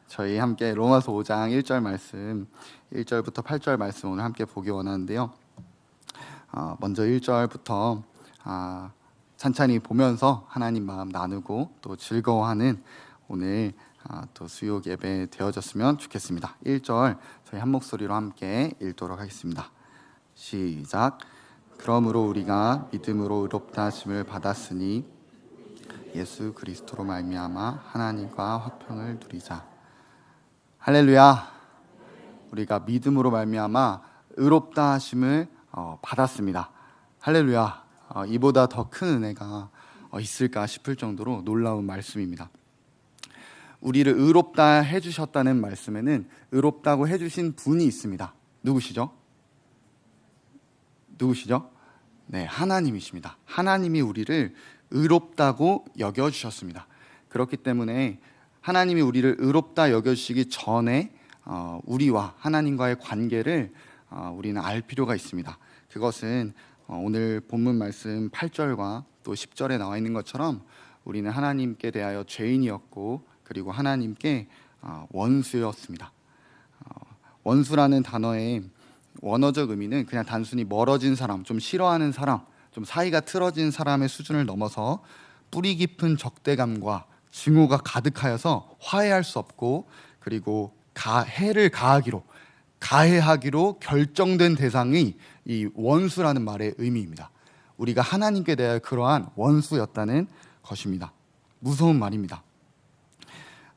저희 함께 로마서 5장 1절 말씀, 1절부터 8절 말씀 오늘 함께 보기 원하는데요. 먼저 1절부터 찬찬히 보면서 하나님 마음 나누고 또 즐거워하는 오늘 또 수요 예배 되어졌으면 좋겠습니다. 1절 저희 한 목소리로 함께 읽도록 하겠습니다. 시작. 그러므로 우리가 믿음으로 의롭다 하심을 받았으니 예수 그리스도로 말미암아 하나님과 화평을 누리자. 할렐루야. 우리가 믿음으로 말미암아 의롭다 하심을 받았습니다. 할렐루야. 이보다 더 큰 은혜가 있을까 싶을 정도로 놀라운 말씀입니다. 우리를 의롭다 해주셨다는 말씀에는 의롭다고 해주신 분이 있습니다. 누구시죠? 네, 하나님이십니다. 하나님이 우리를 의롭다고 여겨주셨습니다. 그렇기 때문에 하나님이 우리를 의롭다 여겨주시기 전에 우리와 하나님과의 관계를 우리는 알 필요가 있습니다. 그것은 오늘 본문 말씀 8절과 또 10절에 나와 있는 것처럼 우리는 하나님께 대하여 죄인이었고 그리고 하나님께 원수였습니다. 원수라는 단어의 원어적 의미는 그냥 단순히 멀어진 사람, 좀 싫어하는 사람, 좀 사이가 틀어진 사람의 수준을 넘어서 뿌리 깊은 적대감과 증오가 가득하여서 화해할 수 없고 그리고 해를 가해하기로 결정된 대상이 이 원수라는 말의 의미입니다. 우리가 하나님께 대하여 그러한 원수였다는 것입니다. 무서운 말입니다.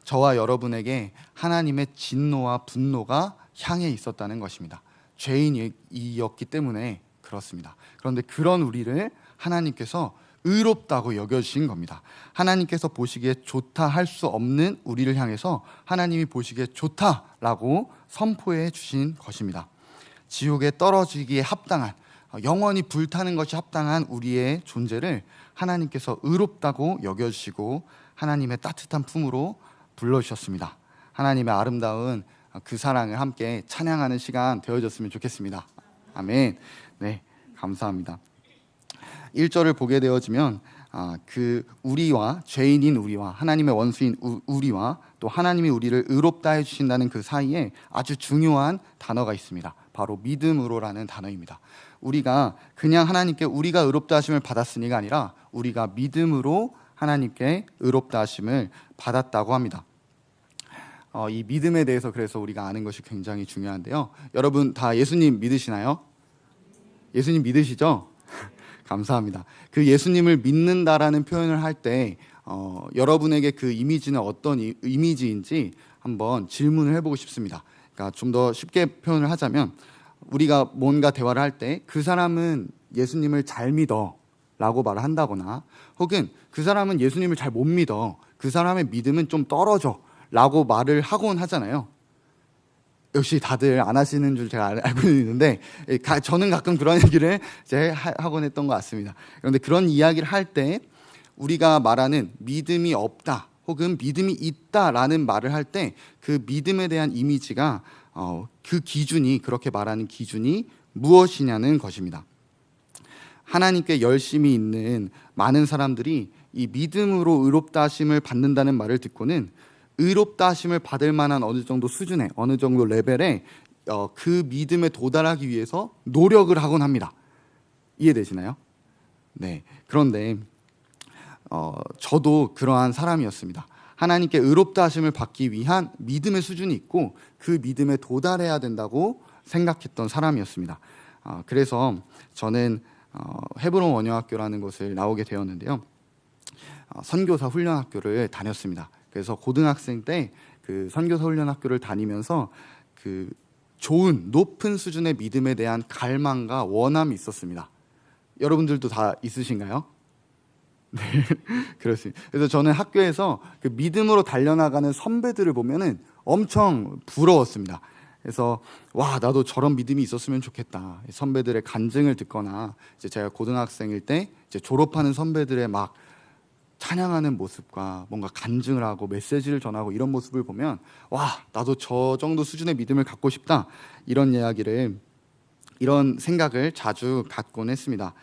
저와 여러분에게 하나님의 진노와 분노가 향해 있었다는 것입니다. 죄인이었기 때문에 그렇습니다. 그런데 그런 우리를 하나님께서 의롭다고 여겨주신 겁니다. 하나님께서 보시기에 좋다 할 수 없는 우리를 향해서 하나님이 보시기에 좋다라고 선포해 주신 것입니다. 지옥에 떨어지기에 합당한, 영원히 불타는 것이 합당한 우리의 존재를 하나님께서 의롭다고 여겨주시고 하나님의 따뜻한 품으로 불러주셨습니다. 하나님의 아름다운 그 사랑을 함께 찬양하는 시간 되어졌으면 좋겠습니다. 아멘. 네, 감사합니다. 1절을 보게 되어지면 그 우리와 죄인인 우리와 하나님의 원수인 우리와 또 하나님이 우리를 의롭다 해주신다는 그 사이에 아주 중요한 단어가 있습니다. 바로 믿음으로라는 단어입니다. 우리가 그냥 하나님께 우리가 의롭다 하심을 받았으니가 아니라 우리가 믿음으로 하나님께 의롭다 하심을 받았다고 합니다. 이 믿음에 대해서 그래서 우리가 아는 것이 굉장히 중요한데요. 여러분 다 예수님 믿으시나요? 예수님 믿으시죠? 감사합니다. 그 예수님을 믿는다라는 표현을 할 때 여러분에게 그 이미지는 어떤 이미지인지 한번 질문을 해보고 싶습니다. 그러니까 좀 더 쉽게 표현을 하자면 우리가 뭔가 대화를 할 때 그 사람은 예수님을 잘 믿어 라고 말을 한다거나 혹은 그 사람은 예수님을 잘 못 믿어, 그 사람의 믿음은 좀 떨어져 라고 말을 하곤 하잖아요. 역시 다들 안 하시는 줄 제가 알고 있는데 저는 가끔 그런 얘기를 하곤 했던 것 같습니다. 그런데 그런 이야기를 할 때 우리가 말하는 믿음이 없다 혹은 믿음이 있다라는 말을 할 때 그 믿음에 대한 이미지가 그 기준이, 그렇게 말하는 기준이 무엇이냐는 것입니다. 하나님께 열심히 있는 많은 사람들이 이 믿음으로 의롭다 하심을 받는다는 말을 듣고는 의롭다 하심을 받을 만한 어느 정도 수준의, 어느 정도 레벨의 그 믿음에 도달하기 위해서 노력을 하곤 합니다. 이해되시나요? 네. 그런데 저도 그러한 사람이었습니다. 하나님께 의롭다 하심을 받기 위한 믿음의 수준이 있고 그 믿음에 도달해야 된다고 생각했던 사람이었습니다. 그래서 저는 헤브론 원영학교라는 곳을 나오게 되었는데요. 선교사 훈련학교를 다녔습니다. 그래서 고등학생 때 그 선교사 훈련학교를 다니면서 그 좋은 높은 수준의 믿음에 대한 갈망과 원함이 있었습니다. 여러분들도 다 있으신가요? 네, 그렇습니다. 그래서 저는 학교에서 그 믿음으로 달려나가는 선배들을 보면은 엄청 부러웠습니다. 그래서 와, 나도 저런 믿음이 있었으면 좋겠다. 선배들의 간증을 듣거나 이제 제가 고등학생일 때 이제 졸업하는 선배들의 막 찬양하는 모습과 뭔가 간증을 하고 메시지를 전하고 이런 모습을 보면 와, 나도 저 정도 수준의 믿음을 갖고 싶다, 이런 생각을 자주 갖곤 했습니다.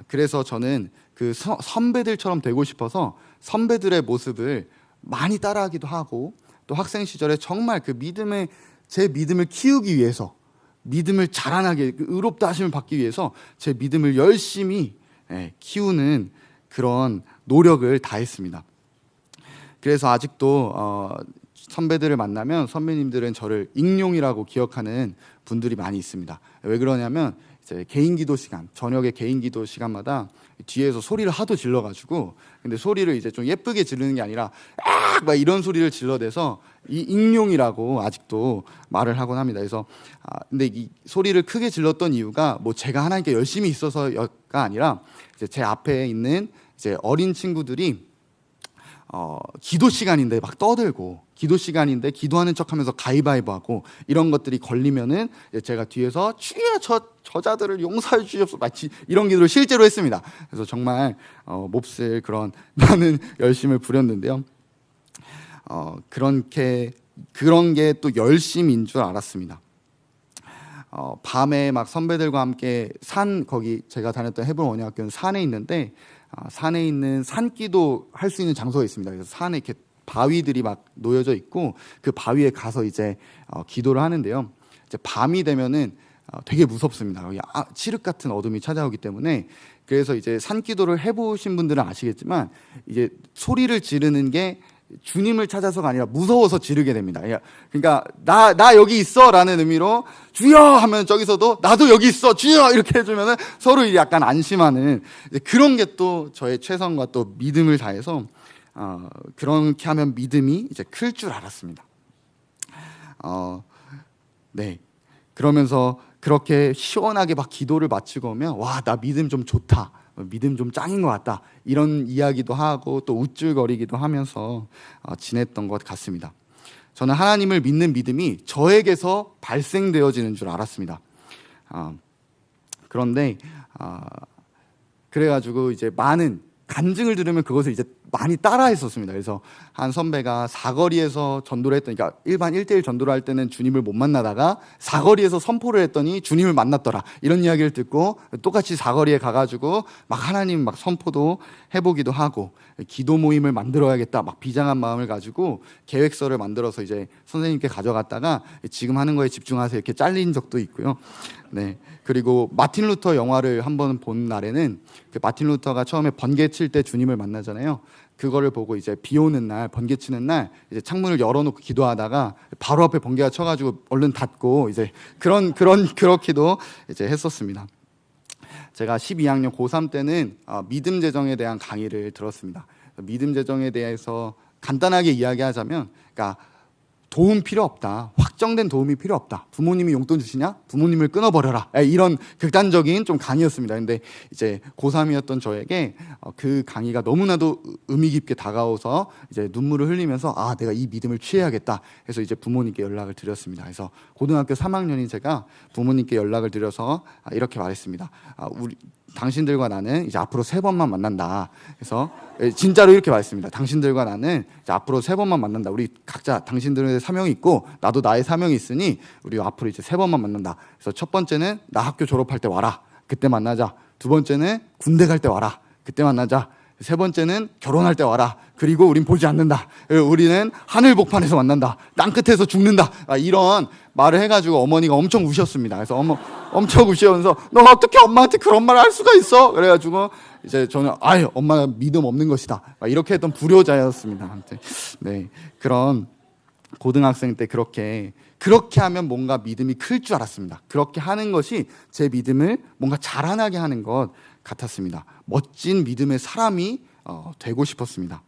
그래서 저는 그 선배들처럼 되고 싶어서 선배들의 모습을 많이 따라하기도 하고 또 학생 시절에 정말 그 제 믿음을 키우기 위해서, 믿음을 자라나게, 의롭다 하심을 받기 위해서 제 믿음을 열심히 키우는 그런 노력을 다했습니다. 그래서 아직도 선배들을 만나면 선배님들은 저를 익룡이라고 기억하는 분들이 많이 있습니다. 왜 그러냐면 이제 개인 기도 시간, 저녁에 개인 기도 시간마다 뒤에서 소리를 하도 질러가지고, 근데 소리를 이제 좀 예쁘게 지르는 게 아니라 막 이런 소리를 질러대서 이 익룡이라고 아직도 말을 하곤 합니다. 그래서 근데 이 소리를 크게 질렀던 이유가 뭐 제가 하나님께 열심히 있어서가 아니라 이제 제 앞에 있는 이제 어린 친구들이 기도 시간인데 막 떠들고, 기도 시간인데 기도하는 척하면서 가위바위보하고 이런 것들이 걸리면은 제가 뒤에서 주여 저자들을 용서해 주시옵소서, 이런 기도를 실제로 했습니다. 그래서 정말 몹쓸 그런 많은 열심을 부렸는데요. 그런 게 또 열심인 줄 알았습니다. 밤에 막 선배들과 함께 거기 제가 다녔던 헤브론 원예학교는 산에 있는데, 산에 있는 산기도 할 수 있는 장소가 있습니다. 그래서 산에 이렇게 바위들이 막 놓여져 있고 그 바위에 가서 이제 기도를 하는데요. 이제 밤이 되면은 되게 무섭습니다. 칠흑 같은 어둠이 찾아오기 때문에. 그래서 이제 산기도를 해보신 분들은 아시겠지만 이제 소리를 지르는 게 주님을 찾아서가 아니라 무서워서 지르게 됩니다. 그러니까 나 여기 있어라는 의미로 주여 하면 저기서도 나도 여기 있어 주여 이렇게 해주면은 서로 약간 안심하는 그런 게 또 저의 최선과 또 믿음을 다해서 그렇게 하면 믿음이 이제 클 줄 알았습니다. 네. 그러면서 그렇게 시원하게 막 기도를 마치고 오면 와, 나 믿음 좀 좋다, 믿음 좀 짱인 것 같다, 이런 이야기도 하고 또 우쭐거리기도 하면서 지냈던 것 같습니다. 저는 하나님을 믿는 믿음이 저에게서 발생되어지는 줄 알았습니다. 그런데 그래가지고 이제 많은 간증을 들으면 그것을 이제 많이 따라했었습니다. 그래서 한 선배가 사거리에서 전도를 했더니, 그러니까 일반 1대1 전도를 할 때는 주님을 못 만나다가 사거리에서 선포를 했더니 주님을 만났더라, 이런 이야기를 듣고 똑같이 사거리에 가가지고 막 하나님 막 선포도 해보기도 하고, 기도 모임을 만들어야겠다 막 비장한 마음을 가지고 계획서를 만들어서 이제 선생님께 가져갔다가 지금 하는 거에 집중하세요 이렇게 잘린 적도 있고요. 네. 그리고 마틴 루터 영화를 한번 본 날에는 그 마틴 루터가 처음에 번개 칠 때 주님을 만나잖아요. 그거를 보고 이제 비 오는 날, 번개 치는 날 이제 창문을 열어놓고 기도하다가 바로 앞에 번개가 쳐가지고 얼른 닫고 이제 그렇게도 이제 했었습니다. 제가 12학년 고3 때는 믿음 재정에 대한 강의를 들었습니다. 믿음 재정에 대해서 간단하게 이야기하자면, 그러니까 도움 필요 없다, 확정된 도움이 필요 없다, 부모님이 용돈 주시냐? 부모님을 끊어버려라, 이런 극단적인 좀 강의였습니다. 근데 이제 고3이었던 저에게 그 강의가 너무나도 의미 깊게 다가와서 이제 눈물을 흘리면서 내가 이 믿음을 취해야겠다 해서 이제 부모님께 연락을 드렸습니다. 그래서 고등학교 3학년인 제가 부모님께 연락을 드려서 이렇게 말했습니다. 당신들과 나는 이제 앞으로 3번만 만난다. 그래서 진짜로 이렇게 말했습니다. 당신들과 나는 이제 앞으로 3번만 만난다. 우리 각자 당신들의 사명이 있고 나도 나의 사명이 있으니 우리 앞으로 이제 3번만 만난다. 그래서 첫 번째는 나 학교 졸업할 때 와라, 그때 만나자. 두 번째는 군대 갈 때 와라, 그때 만나자. 세 번째는 결혼할 때 와라, 그리고 우린 보지 않는다, 우리는 하늘 복판에서 만난다, 땅끝에서 죽는다, 이런 말을 해가지고 어머니가 엄청 우셨습니다. 그래서 엄청 우시면서 너 어떻게 엄마한테 그런 말을 할 수가 있어? 그래가지고 이제 저는 엄마가 믿음 없는 것이다, 이렇게 했던 불효자였습니다. 네, 그런 고등학생 때 그렇게 하면 뭔가 믿음이 클 줄 알았습니다. 그렇게 하는 것이 제 믿음을 뭔가 자라나게 하는 것 같았습니다. 멋진 믿음의 사람이 되고 싶었습니다.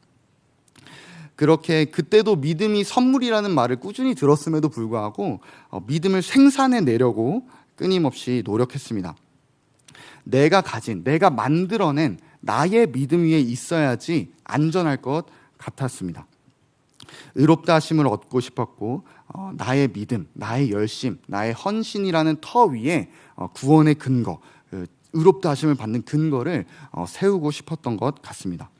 그렇게 그때도 믿음이 선물이라는 말을 꾸준히 들었음에도 불구하고 믿음을 생산해내려고 끊임없이 노력했습니다. 내가 만들어낸 나의 믿음 위에 있어야지 안전할 것 같았습니다. 의롭다 하심을 얻고 싶었고 나의 믿음, 나의 열심, 나의 헌신이라는 터 위에 구원의 근거, 의롭다 하심을 받는 근거를 세우고 싶었던 것 같습니다.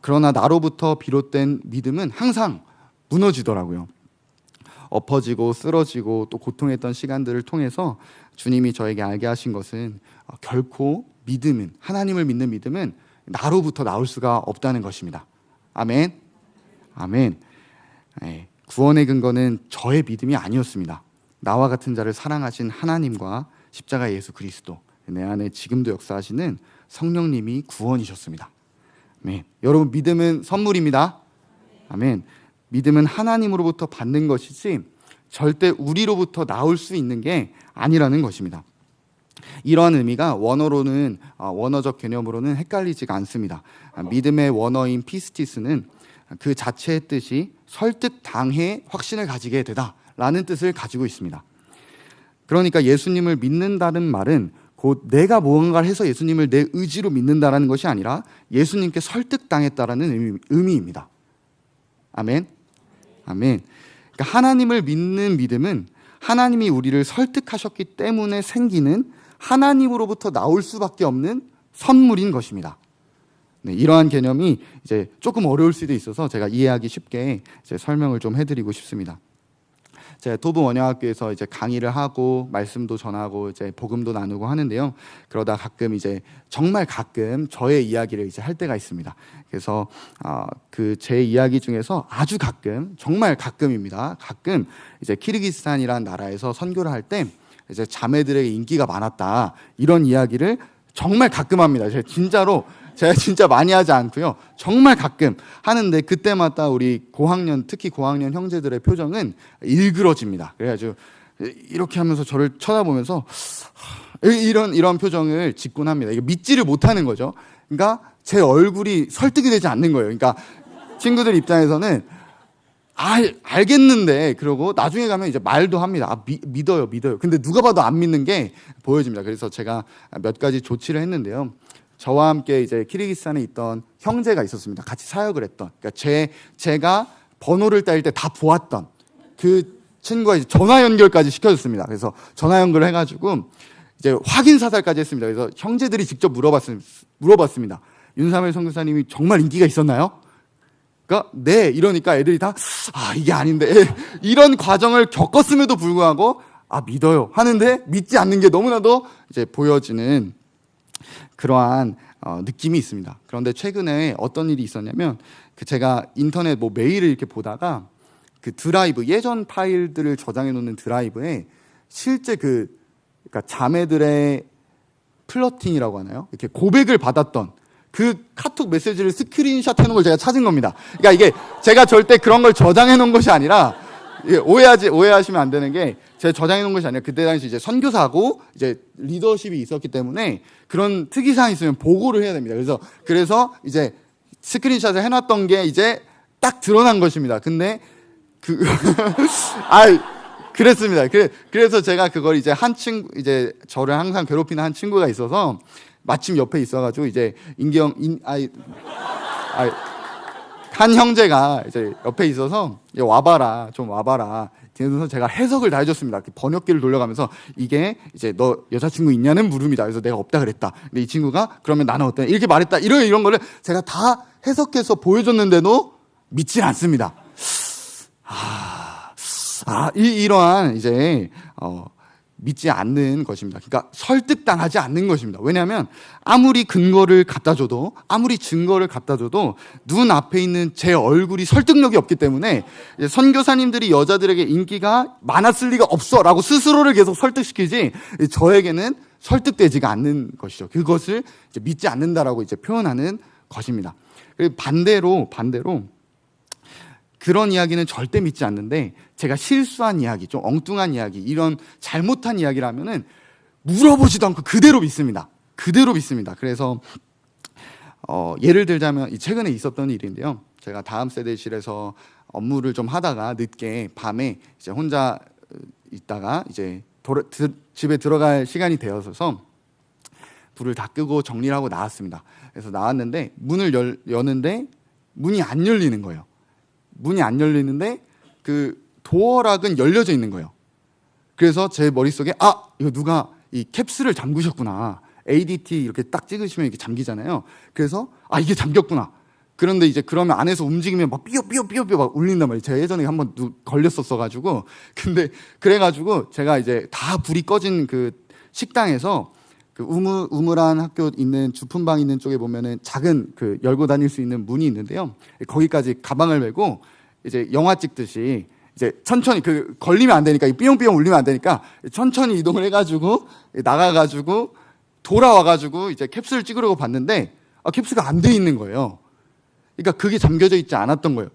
그러나 나로부터 비롯된 믿음은 항상 무너지더라고요. 엎어지고 쓰러지고 또 고통했던 시간들을 통해서 주님이 저에게 알게 하신 것은 결코 믿음은, 하나님을 믿는 믿음은 나로부터 나올 수가 없다는 것입니다. 아멘. 아멘. 네. 구원의 근거는 저의 믿음이 아니었습니다. 나와 같은 자를 사랑하신 하나님과 십자가 예수 그리스도, 내 안에 지금도 역사하시는 성령님이 구원이셨습니다. 아멘. 여러분, 믿음은 선물입니다. 아멘. 믿음은 하나님으로부터 받는 것이지 절대 우리로부터 나올 수 있는 게 아니라는 것입니다. 이러한 의미가 원어적 개념으로는 헷갈리지가 않습니다. 믿음의 원어인 피스티스는 그 자체의 뜻이 설득당해 확신을 가지게 되다라는 뜻을 가지고 있습니다. 그러니까 예수님을 믿는다는 말은 곧 내가 무언가를 해서 예수님을 내 의지로 믿는다라는 것이 아니라 예수님께 설득당했다라는 의미입니다. 아멘. 아멘. 그러니까 하나님을 믿는 믿음은 하나님이 우리를 설득하셨기 때문에 생기는 하나님으로부터 나올 수밖에 없는 선물인 것입니다. 네, 이러한 개념이 이제 조금 어려울 수도 있어서 제가 이해하기 쉽게 이제 설명을 좀 해드리고 싶습니다. 제가 도부 원영학교에서 이제 강의를 하고 말씀도 전하고 이제 복음도 나누고 하는데요. 그러다 가끔 이제 정말 가끔 저의 이야기를 이제 할 때가 있습니다. 그래서 그 제 이야기 중에서 아주 가끔, 정말 가끔입니다. 가끔 이제 키르기스탄이라는 나라에서 선교를 할 때 이제 자매들에게 인기가 많았다, 이런 이야기를 정말 가끔 합니다. 제가 진짜 많이 하지 않고요. 정말 가끔 하는데 그때마다 우리 특히 고학년 형제들의 표정은 일그러집니다. 그래가지고 이렇게 하면서 저를 쳐다보면서 이런 표정을 짓곤 합니다. 이게 믿지를 못하는 거죠. 그러니까 제 얼굴이 설득이 되지 않는 거예요. 그러니까 친구들 입장에서는 알겠는데, 그러고 나중에 가면 이제 말도 합니다. 믿어요. 근데 누가 봐도 안 믿는 게 보여집니다. 그래서 제가 몇 가지 조치를 했는데요. 저와 함께 이제 키르기스탄에 있던 형제가 있었습니다. 같이 사역을 했던. 그러니까 제가 번호를 따일 때 다 보았던 그 친구가 이제 전화 연결까지 시켜줬습니다. 그래서 전화 연결을 해가지고 이제 확인 사살까지 했습니다. 그래서 형제들이 직접 물어봤습니다. 윤사멜 선교사님이 정말 인기가 있었나요? 그러니까 네, 이러니까 애들이 다 이게 아닌데, 이런 과정을 겪었음에도 불구하고 믿어요 하는데 믿지 않는 게 너무나도 이제 보여지는 그러한 느낌이 있습니다. 그런데 최근에 어떤 일이 있었냐면, 제가 인터넷 메일을 이렇게 보다가 그 드라이브, 예전 파일들을 저장해 놓는 드라이브에 실제 그러니까 자매들의 플러팅이라고 하나요? 이렇게 고백을 받았던 그 카톡 메시지를 스크린샷 해놓은 걸 제가 찾은 겁니다. 그러니까 이게 제가 절대 그런 걸 저장해 놓은 것이 아니라, 오해하시면 안 되는 게, 제가 저장해 놓은 것이 아니라 그때 당시 이제 선교사고 이제 리더십이 있었기 때문에 그런 특이사항이 있으면 보고를 해야 됩니다. 그래서 이제 스크린샷을 해놨던 게 이제 딱 드러난 것입니다. 근데 그랬습니다. 그래서 제가 그걸 이제 이제 저를 항상 괴롭히는 한 친구가 있어서 마침 옆에 있어가지고 이제 한 형제가 이제 옆에 있어서 좀 와봐라. 그래서 제가 해석을 다 해줬습니다. 번역기를 돌려가면서 이게 이제 너 여자친구 있냐는 물음이다. 그래서 내가 없다 그랬다. 근데 이 친구가 그러면 나는 어때? 이렇게 말했다. 이런 거를 제가 다 해석해서 보여줬는데도 믿질 않습니다. 이러한 이제 믿지 않는 것입니다. 그러니까 설득당하지 않는 것입니다. 왜냐하면 아무리 근거를 갖다 줘도, 아무리 증거를 갖다 줘도 눈앞에 있는 제 얼굴이 설득력이 없기 때문에 선교사님들이 여자들에게 인기가 많았을 리가 없어 라고 스스로를 계속 설득시키지, 저에게는 설득되지가 않는 것이죠. 그것을 이제 믿지 않는다라고 이제 표현하는 것입니다. 그리고 반대로 그런 이야기는 절대 믿지 않는데, 제가 실수한 이야기, 좀 엉뚱한 이야기, 이런 잘못한 이야기라면은 물어보지도 않고 그대로 믿습니다. 그래서 예를 들자면 최근에 있었던 일인데요. 제가 다음 세대실에서 업무를 좀 하다가 늦게 밤에 이제 혼자 있다가 이제 집에 들어갈 시간이 되어서 불을 다 끄고 정리를 하고 나왔습니다. 그래서 나왔는데 문을 여는데 문이 안 열리는 거예요. 문이 안 열리는데 그 도어락은 열려져 있는 거예요. 그래서 제 머릿속에 이거 누가 이 캡슐을 잠그셨구나. ADT 이렇게 딱 찍으시면 이렇게 잠기잖아요. 그래서 이게 잠겼구나. 그런데 이제 그러면 안에서 움직이면 막 삐요삐요삐요 막 울린단 말이에요. 제가 예전에 한번 걸렸었어가지고. 근데 그래가지고 제가 이제 다 불이 꺼진 그 식당에서 그 우물한 학교 있는 주품방 있는 쪽에 보면은 작은 열고 다닐 수 있는 문이 있는데요. 거기까지 가방을 메고 이제 영화 찍듯이 이제 천천히 걸리면 안 되니까, 삐용삐용 울리면 안 되니까 천천히 이동을 해가지고 나가가지고 돌아와가지고 이제 캡슐을 찍으려고 봤는데 캡슐가 안 돼 있는 거예요. 그러니까 그게 잠겨져 있지 않았던 거예요.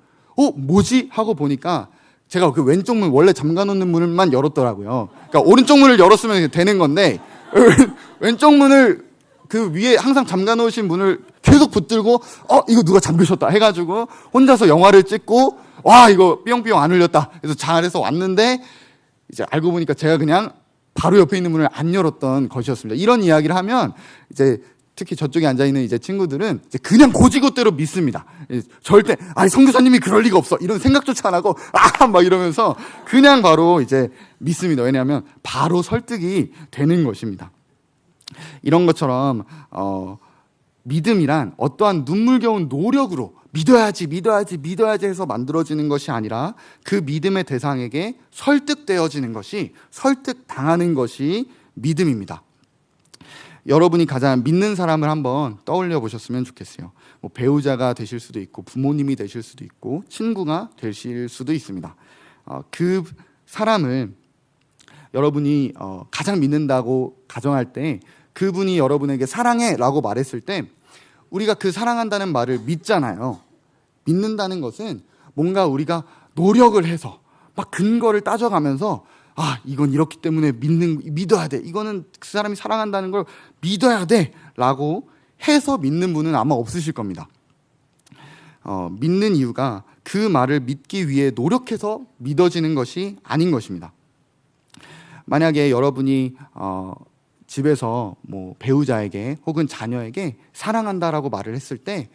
뭐지? 하고 보니까 제가 그 왼쪽 문, 원래 잠가놓는 문만 열었더라고요. 그러니까 오른쪽 문을 열었으면 되는 건데 왼쪽 문을 그 위에 항상 잠가놓으신 문을 계속 붙들고 이거 누가 잠그셨다 해가지고 혼자서 영화를 찍고, 와, 이거 삐용삐용 안 울렸다. 그래서 잘해서 왔는데 이제 알고 보니까 제가 그냥 바로 옆에 있는 문을 안 열었던 것이었습니다. 이런 이야기를 하면 이제 특히 저쪽에 앉아 있는 이제 친구들은 이제 그냥 고지고대로 믿습니다. 절대 선교사님이 그럴 리가 없어, 이런 생각조차 안 하고 막 이러면서 그냥 바로 이제 믿습니다. 왜냐하면 바로 설득이 되는 것입니다. 이런 것처럼 믿음이란 어떠한 눈물겨운 노력으로 믿어야지 해서 만들어지는 것이 아니라 그 믿음의 대상에게 설득되어지는 것이, 설득당하는 것이 믿음입니다. 여러분이 가장 믿는 사람을 한번 떠올려 보셨으면 좋겠어요. 배우자가 되실 수도 있고, 부모님이 되실 수도 있고, 친구가 되실 수도 있습니다. 그 사람을 여러분이 가장 믿는다고 가정할 때, 그분이 여러분에게 사랑해 라고 말했을 때 우리가 그 사랑한다는 말을 믿잖아요. 믿는다는 것은 뭔가 우리가 노력을 해서 막 근거를 따져가면서 이건 이렇기 때문에 믿어야 돼, 이거는 그 사람이 사랑한다는 걸 믿어야 돼 라고 해서 믿는 분은 아마 없으실 겁니다. 믿는 이유가 그 말을 믿기 위해 노력해서 믿어지는 것이 아닌 것입니다. 만약에 여러분이 집에서 배우자에게 혹은 자녀에게 사랑한다라고 말을 했을 때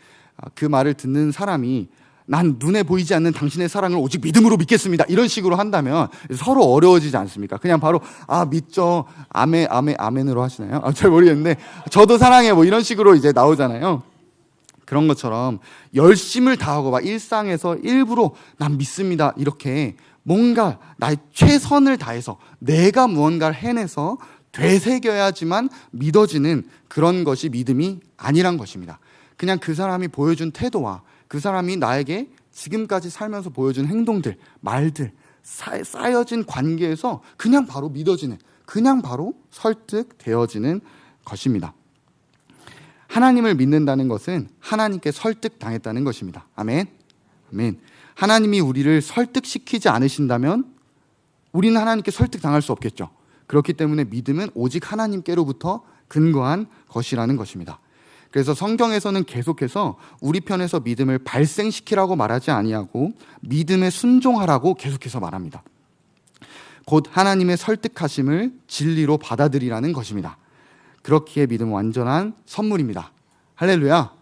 그 말을 듣는 사람이 난 눈에 보이지 않는 당신의 사랑을 오직 믿음으로 믿겠습니다, 이런 식으로 한다면 서로 어려워지지 않습니까? 그냥 바로 믿죠, 아멘으로 하시나요? 잘 모르겠는데 저도 사랑해 이런 식으로 이제 나오잖아요. 그런 것처럼 열심을 다하고 막 일상에서 일부러 난 믿습니다 이렇게 뭔가 나의 최선을 다해서 내가 무언가를 해내서 되새겨야지만 믿어지는 그런 것이 믿음이 아니란 것입니다. 그냥 그 사람이 보여준 태도와 그 사람이 나에게 지금까지 살면서 보여준 행동들, 말들, 쌓여진 관계에서 그냥 바로 믿어지는, 그냥 바로 설득되어지는 것입니다. 하나님을 믿는다는 것은 하나님께 설득당했다는 것입니다. 아멘. 아멘. 하나님이 우리를 설득시키지 않으신다면 우리는 하나님께 설득당할 수 없겠죠. 그렇기 때문에 믿음은 오직 하나님께로부터 근거한 것이라는 것입니다. 그래서 성경에서는 계속해서 우리 편에서 믿음을 발생시키라고 말하지 아니하고 믿음에 순종하라고 계속해서 말합니다. 곧 하나님의 설득하심을 진리로 받아들이라는 것입니다. 그렇기에 믿음은 완전한 선물입니다. 할렐루야.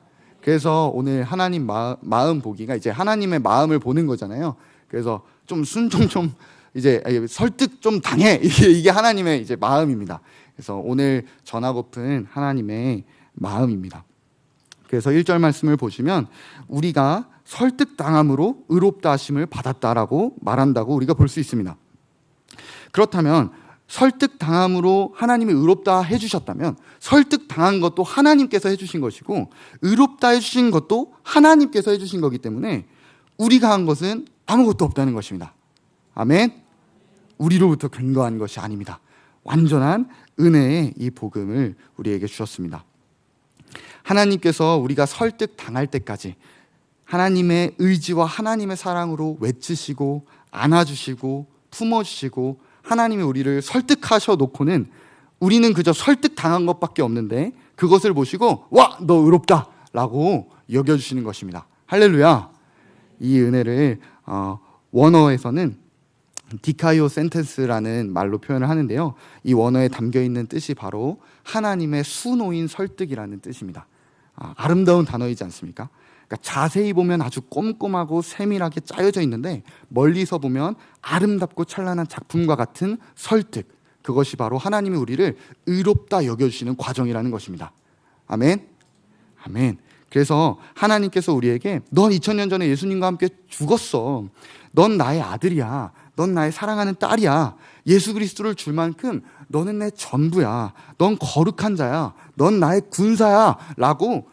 그래서 오늘 하나님 마음 보기가 이제 하나님의 마음을 보는 거잖아요. 그래서 좀 순종 좀 이제 설득 좀 당해, 이게 하나님의 이제 마음입니다. 그래서 오늘 전하고픈 하나님의 마음입니다. 그래서 1절 말씀을 보시면 우리가 설득당함으로 의롭다 하심을 받았다라고 말한다고 우리가 볼 수 있습니다. 그렇다면 설득당함으로 하나님이 의롭다 해주셨다면 설득당한 것도 하나님께서 해주신 것이고 의롭다 해주신 것도 하나님께서 해주신 거기 때문에 우리가 한 것은 아무것도 없다는 것입니다. 아멘. 우리로부터 근거한 것이 아닙니다. 완전한 은혜의 이 복음을 우리에게 주셨습니다. 하나님께서 우리가 설득당할 때까지 하나님의 의지와 하나님의 사랑으로 외치시고 안아주시고 품어주시고 하나님이 우리를 설득하셔 놓고는 우리는 그저 설득당한 것밖에 없는데 그것을 보시고 와, 너 의롭다 라고 여겨주시는 것입니다. 할렐루야. 이 은혜를 원어에서는 디카이오 센텐스라는 말로 표현을 하는데요. 이 원어에 담겨있는 뜻이 바로 하나님의 수노인 설득이라는 뜻입니다. 아름다운 단어이지 않습니까? 그러니까 자세히 보면 아주 꼼꼼하고 세밀하게 짜여져 있는데 멀리서 보면 아름답고 찬란한 작품과 같은 설득, 그것이 바로 하나님이 우리를 의롭다 여겨주시는 과정이라는 것입니다. 아멘. 아멘. 그래서 하나님께서 우리에게 넌 2000년 전에 예수님과 함께 죽었어, 넌 나의 아들이야, 넌 나의 사랑하는 딸이야, 예수 그리스도를 줄 만큼 너는 내 전부야, 넌 거룩한 자야, 넌 나의 군사야 라고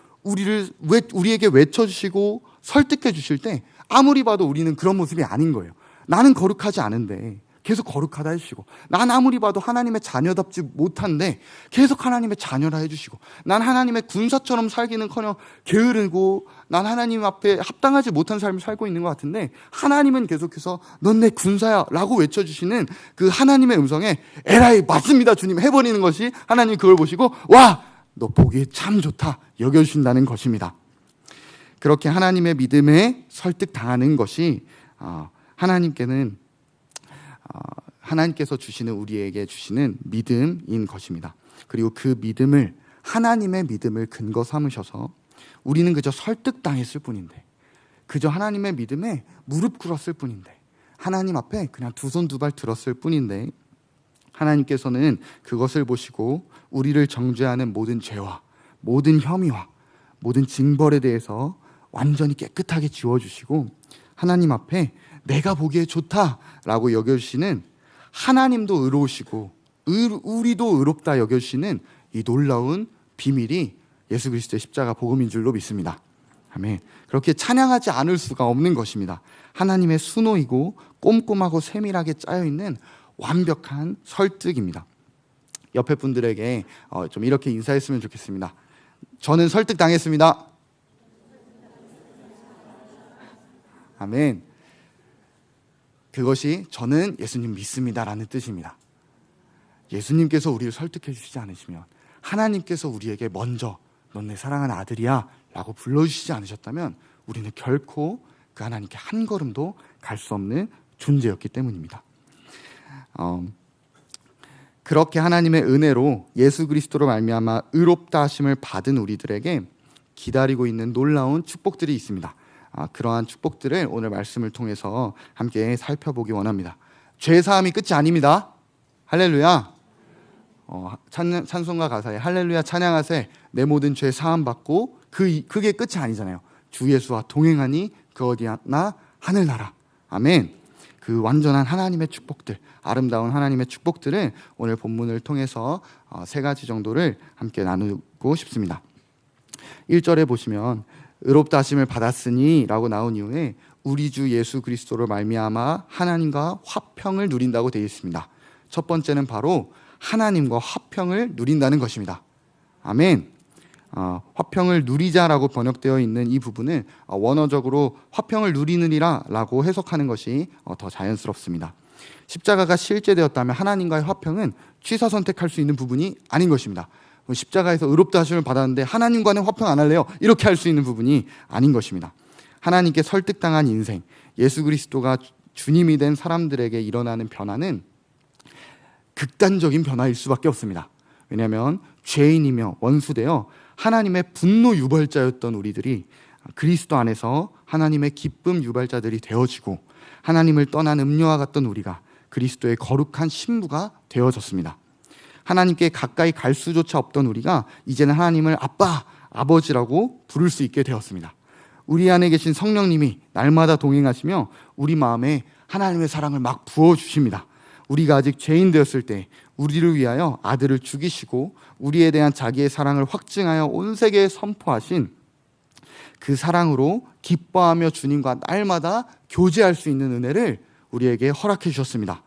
우리에게 외쳐주시고 설득해 주실 때 아무리 봐도 우리는 그런 모습이 아닌 거예요. 나는 거룩하지 않은데 계속 거룩하다 해주시고, 난 아무리 봐도 하나님의 자녀답지 못한데 계속 하나님의 자녀라 해주시고, 난 하나님의 군사처럼 살기는커녕 게으르고 난 하나님 앞에 합당하지 못한 삶을 살고 있는 것 같은데 하나님은 계속해서 넌 내 군사야 라고 외쳐주시는 그 하나님의 음성에 에라이 맞습니다 주님 해버리는 것이, 하나님이 그걸 보시고 와 너 보기에 참 좋다 여겨주신다는 것입니다. 그렇게 하나님의 믿음에 설득당하는 것이 하나님께서 주시는, 우리에게 주시는 믿음인 것입니다. 그리고 그 믿음을, 하나님의 믿음을 근거 삼으셔서 우리는 그저 설득당했을 뿐인데, 그저 하나님의 믿음에 무릎 꿇었을 뿐인데, 하나님 앞에 그냥 두 손 두 발 들었을 뿐인데, 하나님께서는 그것을 보시고 우리를 정죄하는 모든 죄와 모든 혐의와 모든 징벌에 대해서 완전히 깨끗하게 지워주시고, 하나님 앞에 내가 보기에 좋다라고 여겨주시는, 하나님도 의로우시고 우리도 의롭다 여겨주시는 이 놀라운 비밀이 예수 그리스도의 십자가 복음인 줄로 믿습니다. 아멘. 그렇게 찬양하지 않을 수가 없는 것입니다. 하나님의 수노이고 꼼꼼하고 세밀하게 짜여있는 완벽한 설득입니다. 옆에 분들에게 좀 이렇게 인사했으면 좋겠습니다. 저는 설득당했습니다. 아멘. 그것이 저는 예수님 믿습니다라는 뜻입니다. 예수님께서 우리를 설득해 주시지 않으시면, 하나님께서 우리에게 먼저 넌 내 사랑하는 아들이야 라고 불러주시지 않으셨다면 우리는 결코 그 하나님께 한 걸음도 갈 수 없는 존재였기 때문입니다. 그렇게 하나님의 은혜로 예수 그리스도로 말미암아 의롭다 하심을 받은 우리들에게 기다리고 있는 놀라운 축복들이 있습니다. 그러한 축복들을 오늘 말씀을 통해서 함께 살펴보기 원합니다. 죄사함이 끝이 아닙니다. 할렐루야. 찬송가 가사에 할렐루야 찬양하세 내 모든 죄 사함 받고, 그게 끝이 아니잖아요. 주 예수와 동행하니 그 어디나 하늘나라. 아멘. 그 완전한 하나님의 축복들, 아름다운 하나님의 축복들을 오늘 본문을 통해서 세 가지 정도를 함께 나누고 싶습니다. 1절에 보시면 의롭다 하심을 받았으니 라고 나온 이후에 우리 주 예수 그리스도로 말미암아 하나님과 화평을 누린다고 되어 있습니다. 첫 번째는 바로 하나님과 화평을 누린다는 것입니다. 아멘. 화평을 누리자라고 번역되어 있는 이 부분은 원어적으로 화평을 누리느니라 라고 해석하는 것이 더 자연스럽습니다. 십자가가 실제되었다면 하나님과의 화평은 취사 선택할 수 있는 부분이 아닌 것입니다. 십자가에서 의롭다 하심을 받았는데 하나님과는 화평 안 할래요 이렇게 할 수 있는 부분이 아닌 것입니다. 하나님께 설득당한 인생, 예수 그리스도가 주님이 된 사람들에게 일어나는 변화는 극단적인 변화일 수밖에 없습니다. 왜냐하면 죄인이며 원수되어 하나님의 분노 유발자였던 우리들이 그리스도 안에서 하나님의 기쁨 유발자들이 되어지고, 하나님을 떠난 음녀와 같던 우리가 그리스도의 거룩한 신부가 되어졌습니다. 하나님께 가까이 갈 수조차 없던 우리가 이제는 하나님을 아빠, 아버지라고 부를 수 있게 되었습니다. 우리 안에 계신 성령님이 날마다 동행하시며 우리 마음에 하나님의 사랑을 막 부어주십니다. 우리가 아직 죄인 되었을 때 우리를 위하여 아들을 죽이시고 우리에 대한 자기의 사랑을 확증하여 온 세계에 선포하신 그 사랑으로 기뻐하며 주님과 날마다 교제할 수 있는 은혜를 우리에게 허락해 주셨습니다.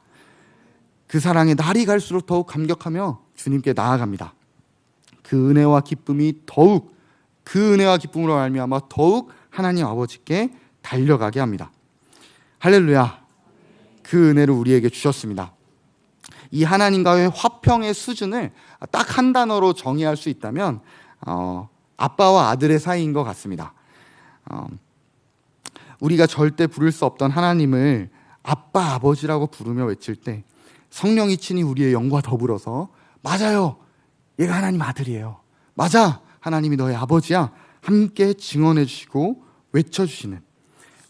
그 사랑에 날이 갈수록 더욱 감격하며 주님께 나아갑니다. 그 은혜와 기쁨이 더욱, 그 은혜와 기쁨으로 말미암아 더욱 하나님 아버지께 달려가게 합니다. 할렐루야. 그 은혜를 우리에게 주셨습니다. 이 하나님과의 화평의 수준을 딱 한 단어로 정의할 수 있다면 아빠와 아들의 사이인 것 같습니다. 우리가 절대 부를 수 없던 하나님을 아빠, 아버지라고 부르며 외칠 때 성령이 친히 우리의 영과 더불어서 맞아요, 얘가 하나님 아들이에요, 맞아, 하나님이 너의 아버지야, 함께 증언해 주시고 외쳐주시는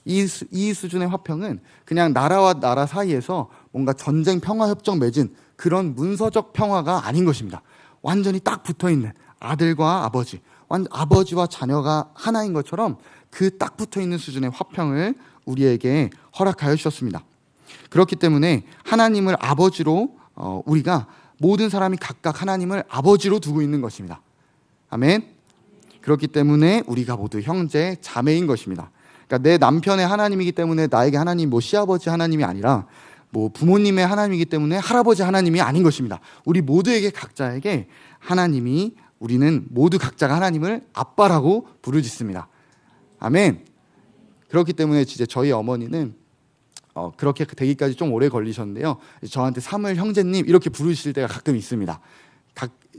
이 수준의 화평은 그냥 나라와 나라 사이에서 뭔가 전쟁 평화협정 맺은 그런 문서적 평화가 아닌 것입니다. 완전히 딱 붙어있는 아들과 아버지, 아버지와 자녀가 하나인 것처럼 그 딱 붙어있는 수준의 화평을 우리에게 허락하여 주셨습니다. 그렇기 때문에 하나님을 아버지로 우리가 모든 사람이 각각 하나님을 아버지로 두고 있는 것입니다. 아멘. 그렇기 때문에 우리가 모두 형제, 자매인 것입니다. 그러니까 내 남편의 하나님이기 때문에 나에게 하나님 뭐 시아버지 하나님이 아니라 뭐 부모님의 하나님이기 때문에 할아버지 하나님이 아닌 것입니다. 우리 모두에게 각자에게 하나님이, 우리는 모두 각자가 하나님을 아빠라고 부르짖습니다. 아멘. 그렇기 때문에 진짜 저희 어머니는 그렇게 되기까지 좀 오래 걸리셨는데요. 저한테 사무엘 형제님 이렇게 부르실 때가 가끔 있습니다.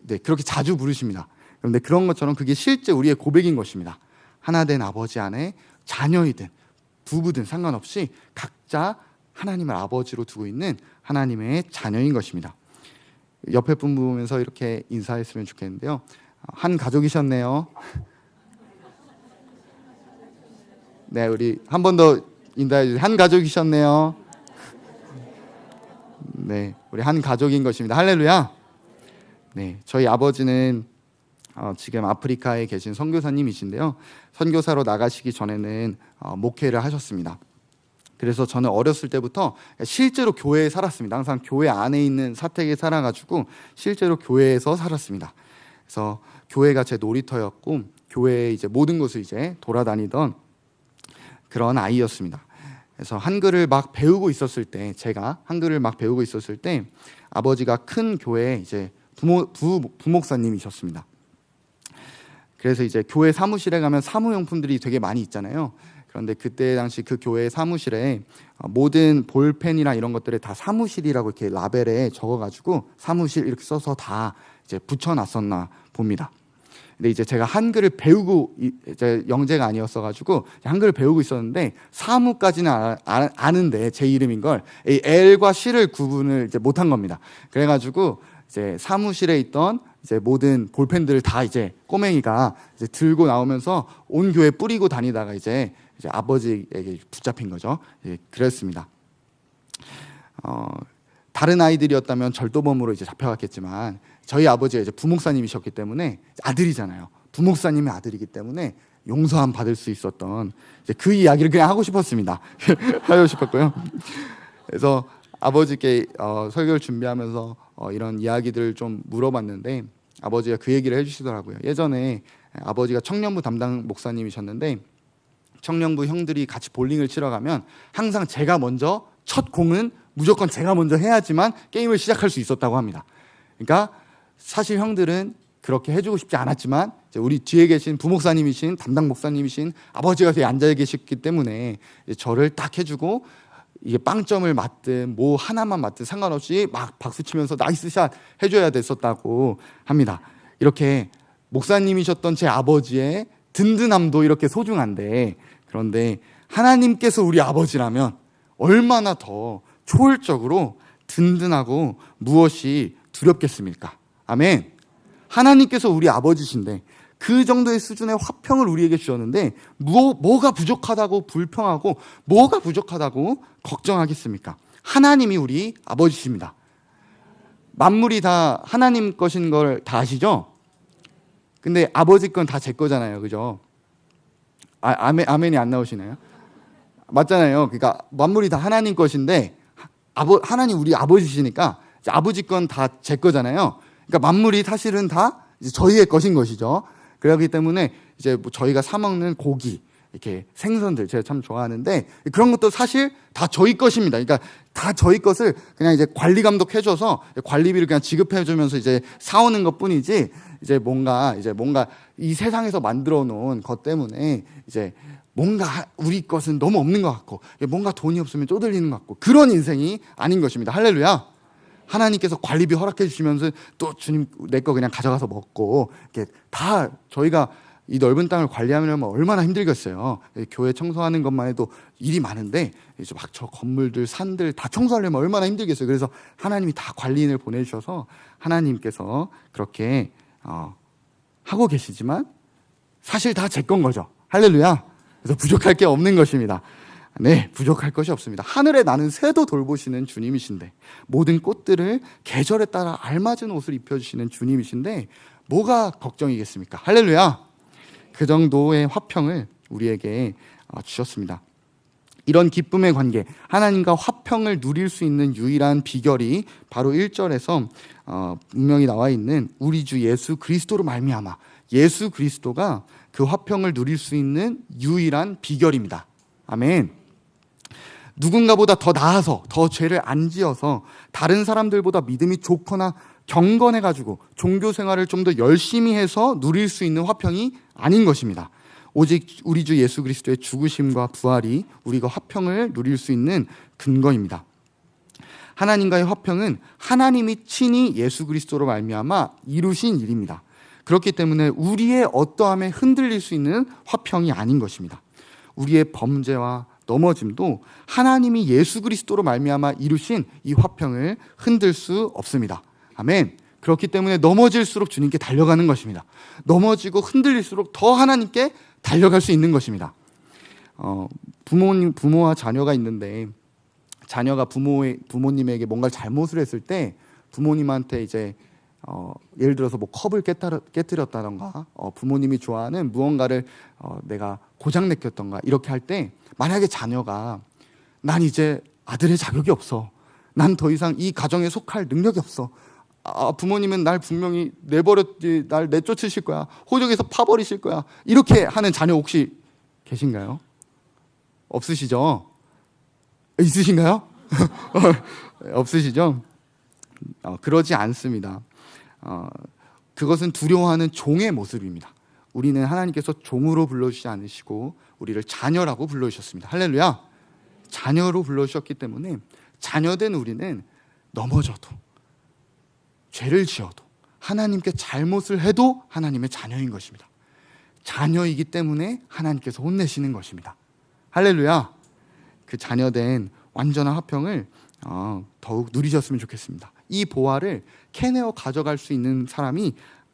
네, 그렇게 자주 부르십니다. 그런데 그런 것처럼 그게 실제 우리의 고백인 것입니다. 하나된 아버지 안에 자녀이든 부부든 상관없이 각자 하나님을 아버지로 두고 있는 하나님의 자녀인 것입니다. 옆에 분 보면서 이렇게 인사했으면 좋겠는데요. 한 가족이셨네요. 네, 우리 한 번 더 인사해 주세요. 한 가족이셨네요. 네, 우리 한 가족인 것입니다. 할렐루야. 네, 저희 아버지는 지금 아프리카에 계신 선교사님이신데요. 선교사로 나가시기 전에는 목회를 하셨습니다. 그래서 저는 어렸을 때부터 실제로 교회에 살았습니다. 항상 교회 안에 있는 사택에 살아가지고 실제로 교회에서 살았습니다. 그래서 교회가 제 놀이터였고 교회에 이제 모든 곳을 이제 돌아다니던 그런 아이였습니다. 그래서 한글을 막 배우고 있었을 때, 제가 한글을 막 배우고 있었을 때 아버지가 큰 교회에 이제 부목사님이셨습니다. 그래서 이제 교회 사무실에 가면 사무용품들이 되게 많이 있잖아요. 그런데 그때 당시 그 교회 사무실에 모든 볼펜이나 이런 것들을 다 사무실이라고 이렇게 라벨에 적어가지고 사무실 이렇게 써서 다 이제 붙여놨었나 봅니다. 근데 이제 제가 한글을 배우고, 이제 영재가 아니었어가지고 한글을 배우고 있었는데 사무까지는 아는데 제 이름인 걸 L과 C를 구분을 이제 못한 겁니다. 그래가지고 이제 사무실에 있던 이제 모든 볼펜들을 다 이제 꼬맹이가 이제 들고 나오면서 온 교회 뿌리고 다니다가 이제 아버지에게 붙잡힌 거죠. 예, 그랬습니다. 다른 아이들이었다면 절도범으로 이제 잡혀갔겠지만 저희 아버지가 이제 부목사님이셨기 때문에 아들이잖아요. 부목사님의 아들이기 때문에 용서함 받을 수 있었던 이제 그 이야기를 그냥 하고 싶었습니다. 하고 싶었고요. 그래서 아버지께 설교를 준비하면서 이런 이야기들을 좀 물어봤는데 아버지가 그 얘기를 해주시더라고요. 예전에 아버지가 청년부 담당 목사님이셨는데 청년부 형들이 같이 볼링을 치러 가면 항상 제가 먼저, 첫 공은 무조건 제가 먼저 해야지만 게임을 시작할 수 있었다고 합니다. 그러니까 사실 형들은 그렇게 해주고 싶지 않았지만 우리 뒤에 계신 부목사님이신 담당 목사님이신 아버지가 뒤에 앉아 계셨기 때문에 저를 딱 해주고 이게 빵점을 맞든 뭐 하나만 맞든 상관없이 막 박수치면서 나이스 샷 해줘야 됐었다고 합니다. 이렇게 목사님이셨던 제 아버지의 든든함도 이렇게 소중한데, 그런데 하나님께서 우리 아버지라면 얼마나 더 초월적으로 든든하고 무엇이 두렵겠습니까? 아멘. 하나님께서 우리 아버지신데 그 정도의 수준의 화평을 우리에게 주셨는데 뭐가 부족하다고 불평하고 뭐가 부족하다고 걱정하겠습니까? 하나님이 우리 아버지십니다. 만물이 다 하나님 것인 걸 다 아시죠? 근데 아버지 건 다 제 거잖아요. 그죠? 아멘이 안 나오시나요? 맞잖아요. 그러니까 만물이 다 하나님 것인데 하나님 우리 아버지시니까 아버지 건 다 제 거잖아요. 그러니까 만물이 사실은 다 이제 저희의 것인 것이죠. 그렇기 때문에 이제 뭐 저희가 사 먹는 고기, 이렇게 생선들 제가 참 좋아하는데 그런 것도 사실 다 저희 것입니다. 그러니까 다 저희 것을 그냥 이제 관리 감독해줘서 관리비를 그냥 지급해주면서 이제 사오는 것뿐이지 이제 뭔가 이 세상에서 만들어 놓은 것 때문에 이제 뭔가 우리 것은 너무 없는 것 같고 뭔가 돈이 없으면 쪼들리는 것 같고 그런 인생이 아닌 것입니다. 할렐루야. 하나님께서 관리비 허락해 주시면서 또 주님 내 거 그냥 가져가서 먹고 이렇게 다 저희가 이 넓은 땅을 관리하려면 얼마나 힘들겠어요. 교회 청소하는 것만 해도 일이 많은데 이제 막 저 건물들 산들 다 청소하려면 얼마나 힘들겠어요. 그래서 하나님이 다 관리인을 보내주셔서 하나님께서 그렇게 하고 계시지만 사실 다 제 건 거죠. 할렐루야. 그래서 부족할 게 없는 것입니다. 네, 부족할 것이 없습니다. 하늘에 나는 새도 돌보시는 주님이신데 모든 꽃들을 계절에 따라 알맞은 옷을 입혀주시는 주님이신데 뭐가 걱정이겠습니까? 할렐루야. 그 정도의 화평을 우리에게 주셨습니다. 이런 기쁨의 관계, 하나님과 화평을 누릴 수 있는 유일한 비결이 바로 1절에서 분명히 나와 있는 우리 주 예수 그리스도로 말미암아, 예수 그리스도가 그 화평을 누릴 수 있는 유일한 비결입니다. 아멘. 누군가보다 더 나아서, 더 죄를 안 지어서 다른 사람들보다 믿음이 좋거나 경건해가지고 종교 생활을 좀 더 열심히 해서 누릴 수 있는 화평이 아닌 것입니다. 오직 우리 주 예수 그리스도의 죽으심과 부활이 우리가 화평을 누릴 수 있는 근거입니다. 하나님과의 화평은 하나님이 친히 예수 그리스도로 말미암아 이루신 일입니다. 그렇기 때문에 우리의 어떠함에 흔들릴 수 있는 화평이 아닌 것입니다. 우리의 범죄와 넘어짐도 하나님이 예수 그리스도로 말미암아 이루신 이 화평을 흔들 수 없습니다. 아멘. 그렇기 때문에 넘어질수록 주님께 달려가는 것입니다. 넘어지고 흔들릴수록 더 하나님께 달려갈 수 있는 것입니다. 부모와 자녀가 있는데 자녀가 부모님에게 뭔가를 잘못을 했을 때 부모님한테 이제 예를 들어서 뭐 컵을 깨뜨렸다던가 부모님이 좋아하는 무언가를 내가 고장 내켰던가 이렇게 할 때 만약에 자녀가 난 이제 아들의 자격이 없어, 난 더 이상 이 가정에 속할 능력이 없어, 부모님은 날 분명히 내버렸지, 날 내쫓으실 거야, 호적에서 파버리실 거야, 이렇게 하는 자녀 혹시 계신가요? 없으시죠? 있으신가요? 없으시죠? 그러지 않습니다. 그것은 두려워하는 종의 모습입니다. 우리는 하나님께서 종으로 불러주지 않으시고 우리를 자녀라고 불러주셨습니다. 할렐루야. 자녀로 불러주셨기 때문에 자녀된 우리는 넘어져도 죄를 지어도 하나님께 잘못을 해도 하나님의 자녀인 것입니다. 자녀이기 때문에 하나님께서 혼내시는 것입니다. 할렐루야. 그 자녀된 완전한 화평을 더욱 누리셨으면 좋겠습니다. 이 보화를 캐내어 가져갈 수 있는 사람이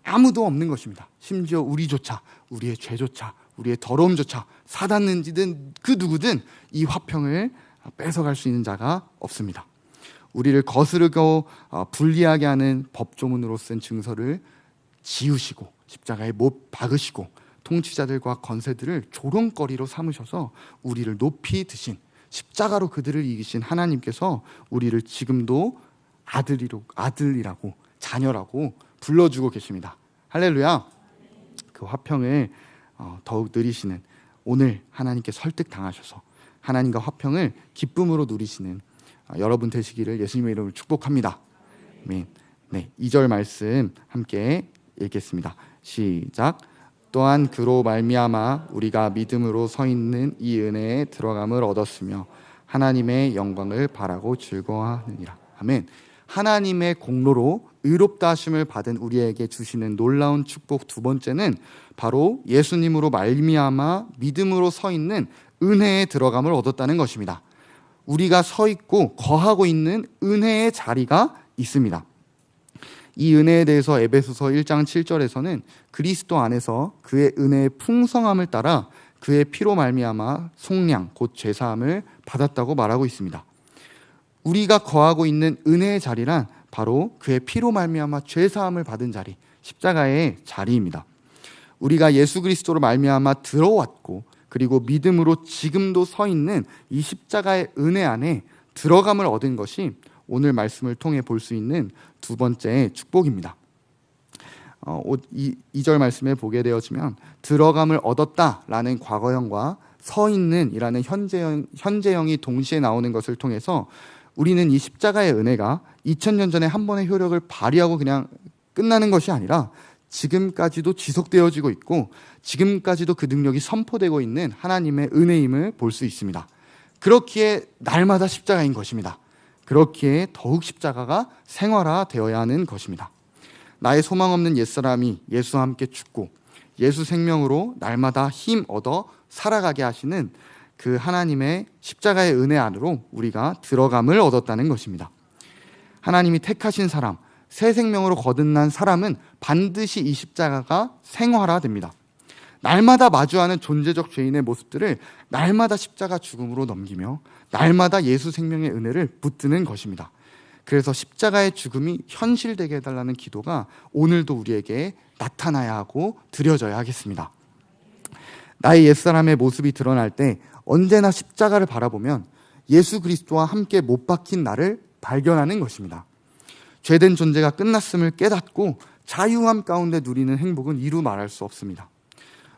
아무도 없는 것입니다. 심지어 우리조차, 우리의 죄조차, 우리의 더러움조차 사단는지든 그 누구든 이 화평을 뺏어갈 수 있는 자가 없습니다. 우리를 거스르고 불리하게 하는 법조문으로 쓴 증서를 지우시고 십자가에 못 박으시고 통치자들과 권세들을 조롱거리로 삼으셔서 우리를 높이 드신, 십자가로 그들을 이기신 하나님께서 우리를 지금도 아들이라고 자녀라고 불러주고 계십니다. 할렐루야. 그 화평을 더욱 누리시는, 오늘 하나님께 설득당하셔서 하나님과 화평을 기쁨으로 누리시는 여러분 되시기를 예수님의 이름으로 축복합니다. 아멘. 네, 2절 말씀 함께 읽겠습니다. 시작. 또한 그로 말미암아 우리가 믿음으로 서 있는 이 은혜에 들어감을 얻었으며 하나님의 영광을 바라고 즐거워하느니라. 아멘. 하나님의 공로로 의롭다 하심을 받은 우리에게 주시는 놀라운 축복 두 번째는 바로 예수님으로 말미암아 믿음으로 서 있는 은혜에 들어감을 얻었다는 것입니다. 우리가 서 있고 거하고 있는 은혜의 자리가 있습니다. 이 은혜에 대해서 에베소서 1장 7절에서는 그리스도 안에서 그의 은혜의 풍성함을 따라 그의 피로 말미암아 속량 곧 죄사함을 받았다고 말하고 있습니다. 우리가 거하고 있는 은혜의 자리란 바로 그의 피로 말미암아 죄사함을 받은 자리, 십자가의 자리입니다. 우리가 예수 그리스도로 말미암아 들어왔고 그리고 믿음으로 지금도 서 있는 이 십자가의 은혜 안에 들어감을 얻은 것이 오늘 말씀을 통해 볼 수 있는 두 번째 축복입니다. 2절 말씀에 보게 되어지면 들어감을 얻었다라는 과거형과 서 있는이라는 현재형이 동시에 나오는 것을 통해서 우리는 이 십자가의 은혜가 2000년 전에 한 번의 효력을 발휘하고 그냥 끝나는 것이 아니라 지금까지도 지속되어지고 있고 지금까지도 그 능력이 선포되고 있는 하나님의 은혜임을 볼 수 있습니다. 그렇기에 날마다 십자가인 것입니다. 그렇기에 더욱 십자가가 생활화되어야 하는 것입니다. 나의 소망 없는 옛사람이 예수와 함께 죽고 예수 생명으로 날마다 힘 얻어 살아가게 하시는 그 하나님의 십자가의 은혜 안으로 우리가 들어감을 얻었다는 것입니다. 하나님이 택하신 사람, 새 생명으로 거듭난 사람은 반드시 이 십자가가 생활화됩니다. 날마다 마주하는 존재적 죄인의 모습들을 날마다 십자가 죽음으로 넘기며 날마다 예수 생명의 은혜를 붙드는 것입니다. 그래서 십자가의 죽음이 현실되게 해달라는 기도가 오늘도 우리에게 나타나야 하고 드려져야 하겠습니다. 나의 옛사람의 모습이 드러날 때 언제나 십자가를 바라보면 예수 그리스도와 함께 못 박힌 나를 발견하는 것입니다. 죄된 존재가 끝났음을 깨닫고 자유함 가운데 누리는 행복은 이루 말할 수 없습니다.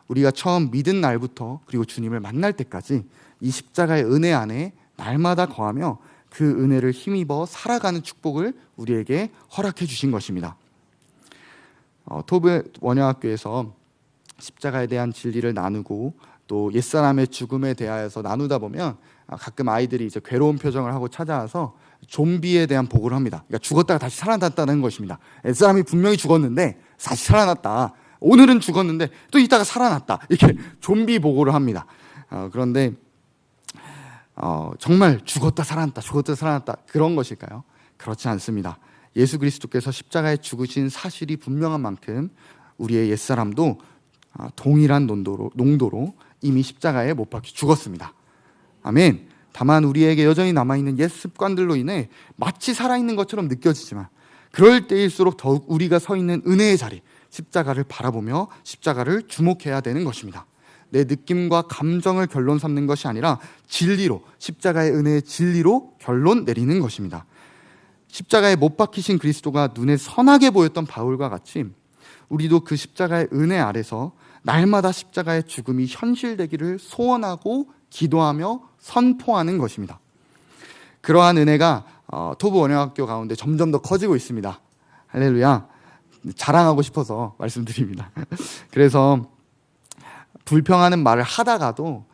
우리가 처음 믿은 날부터 그리고 주님을 만날 때까지 이 십자가의 은혜 안에 날마다 거하며 그 은혜를 힘입어 살아가는 축복을 우리에게 허락해 주신 것입니다. 토브 원영학교에서 십자가에 대한 진리를 나누고 또 옛사람의 죽음에 대하여서 나누다 보면 가끔 아이들이 이제 괴로운 표정을 하고 찾아와서 좀비에 대한 보고를 합니다. 그러니까 죽었다가 다시 살아났다는 것입니다. 옛사람이 분명히 죽었는데 다시 살아났다. 오늘은 죽었는데 또 이따가 살아났다. 이렇게 좀비 보고를 합니다. 그런데 정말 죽었다 살아났다, 죽었다 살아났다 그런 것일까요? 그렇지 않습니다. 예수 그리스도께서 십자가에 죽으신 사실이 분명한 만큼 우리의 옛사람도 동일한 농도로 이미 십자가에 못 박혀 죽었습니다. 아멘. 다만 우리에게 여전히 남아있는 옛 습관들로 인해 마치 살아있는 것처럼 느껴지지만 그럴 때일수록 더욱 우리가 서 있는 은혜의 자리, 십자가를 바라보며 십자가를 주목해야 되는 것입니다. 내 느낌과 감정을 결론 삼는 것이 아니라 진리로, 십자가의 은혜의 진리로 결론 내리는 것입니다. 십자가에 못 박히신 그리스도가 눈에 선하게 보였던 바울과 같이 우리도 그 십자가의 은혜 아래서 날마다 십자가의 죽음이 현실되기를 소원하고 기도하며 선포하는 것입니다. 그러한 은혜가 토브 원영학교 가운데 점점 더 커지고 있습니다. 할렐루야. 자랑하고 싶어서 말씀드립니다. 그래서 불평하는 말을 하다가도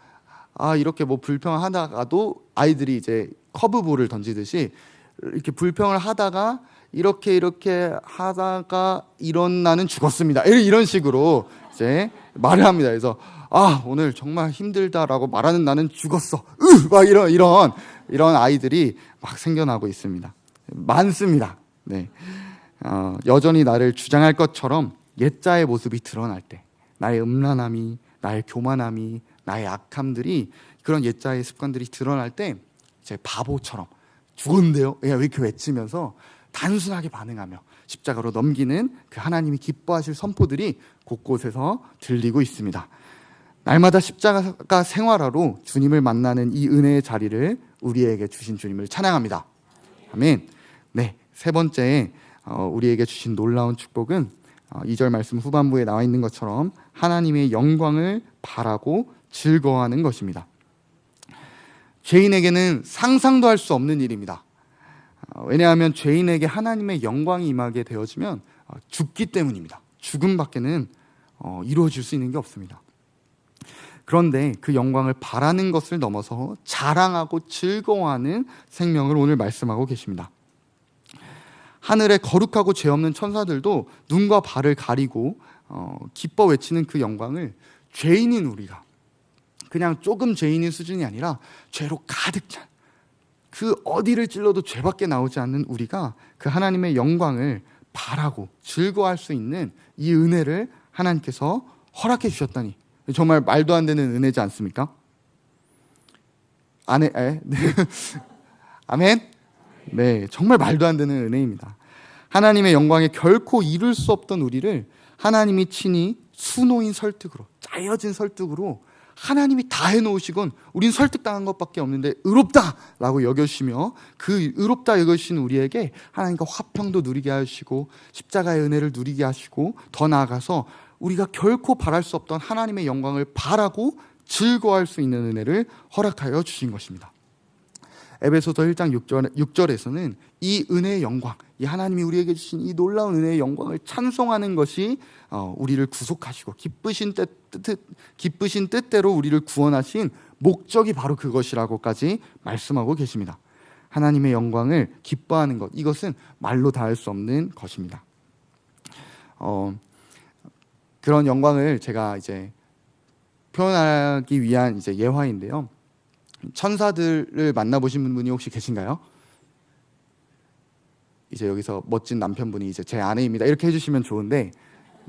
이렇게 뭐 불평하다가도 아이들이 이제 커브볼을 던지듯이 이렇게 불평을 하다가 이렇게 하다가 이런 나는 죽었습니다. 이런 식으로 이제 말을 합니다. 그래서 오늘 정말 힘들다라고 말하는 나는 죽었어. 막 이런 아이들이 막 생겨나고 있습니다. 많습니다. 네. 여전히 나를 주장할 것처럼 옛자의 모습이 드러날 때, 나의 음란함이, 나의 교만함이, 나의 악함들이, 그런 옛자의 습관들이 드러날 때 제 바보처럼 죽었는데요? 왜 이렇게 외치면서 단순하게 반응하며 십자가로 넘기는 그 하나님이 기뻐하실 선포들이 곳곳에서 들리고 있습니다. 날마다 십자가 생활화로 주님을 만나는 이 은혜의 자리를 우리에게 주신 주님을 찬양합니다. 아멘. 네, 세 번째 우리에게 주신 놀라운 축복은 2절 말씀 후반부에 나와 있는 것처럼 하나님의 영광을 바라고 즐거워하는 것입니다. 죄인에게는 상상도 할 수 없는 일입니다. 왜냐하면 죄인에게 하나님의 영광이 임하게 되어지면 죽기 때문입니다. 죽음밖에는 이루어질 수 있는 게 없습니다. 그런데 그 영광을 바라는 것을 넘어서 자랑하고 즐거워하는 생명을 오늘 말씀하고 계십니다. 하늘에 거룩하고 죄 없는 천사들도 눈과 발을 가리고 기뻐 외치는 그 영광을 죄인인 우리가, 그냥 조금 죄인인 수준이 아니라 죄로 가득 찬, 그 어디를 찔러도 죄밖에 나오지 않는 우리가 그 하나님의 영광을 바라고 즐거워할 수 있는 이 은혜를 하나님께서 허락해 주셨다니 정말 말도 안 되는 은혜지 않습니까? 아멘? 네, 정말 말도 안 되는 은혜입니다. 하나님의 영광에 결코 이룰 수 없던 우리를 하나님이 친히 수노인 설득으로, 짜여진 설득으로 하나님이 다 해놓으시곤 우린 설득당한 것밖에 없는데 의롭다라고 여겨주시며 그 의롭다 여겨주신 우리에게 하나님과 화평도 누리게 하시고 십자가의 은혜를 누리게 하시고 더 나아가서 우리가 결코 바랄 수 없던 하나님의 영광을 바라고 즐거워할 수 있는 은혜를 허락하여 주신 것입니다. 에베소서 1장 6절에서는 이 은혜의 영광, 이 하나님이 우리에게 주신 이 놀라운 은혜의 영광을 찬송하는 것이 우리를 구속하시고 기쁘신 뜻대로 우리를 구원하신 목적이 바로 그것이라고까지 말씀하고 계십니다. 하나님의 영광을 기뻐하는 것, 이것은 말로 다 할 수 없는 것입니다. 그런 영광을 제가 이제 표현하기 위한 이제 예화인데요. 천사들을 만나보신 분이 혹시 계신가요? 이제 여기서 멋진 남편분이 이제 제 아내입니다 이렇게 해주시면 좋은데,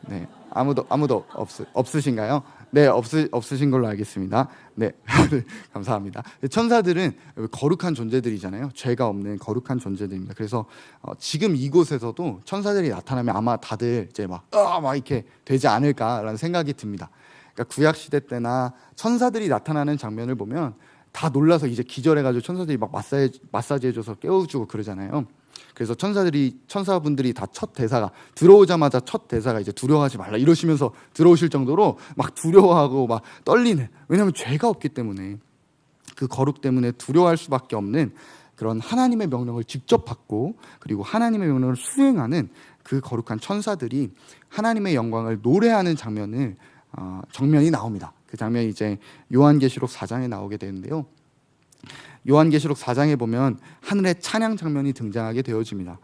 네, 아무도 없으신가요? 네, 없으신 걸로 알겠습니다. 네, 감사합니다. 천사들은 거룩한 존재들이잖아요. 죄가 없는 거룩한 존재들입니다. 그래서 지금 이곳에서도 천사들이 나타나면 아마 다들 이제 막 이렇게 되지 않을까라는 생각이 듭니다. 그러니까 구약 시대 때나 천사들이 나타나는 장면을 보면 다 놀라서 이제 기절해가지고 천사들이 막 마사지 해줘서 깨워주고 그러잖아요. 그래서 천사분들이 다 첫 대사가, 들어오자마자 첫 대사가 이제 두려워하지 말라 이러시면서 들어오실 정도로 막 두려워하고 막 떨리는, 왜냐하면 죄가 없기 때문에. 그 거룩 때문에 두려워할 수밖에 없는 그런 하나님의 명령을 직접 받고 그리고 하나님의 명령을 수행하는 그 거룩한 천사들이 하나님의 영광을 노래하는 정면이 나옵니다. 그 장면이 이제 요한계시록 4장에 나오게 되는데요. 요한계시록 4장에 보면 하늘의 찬양 장면이 등장하게 되어집니다.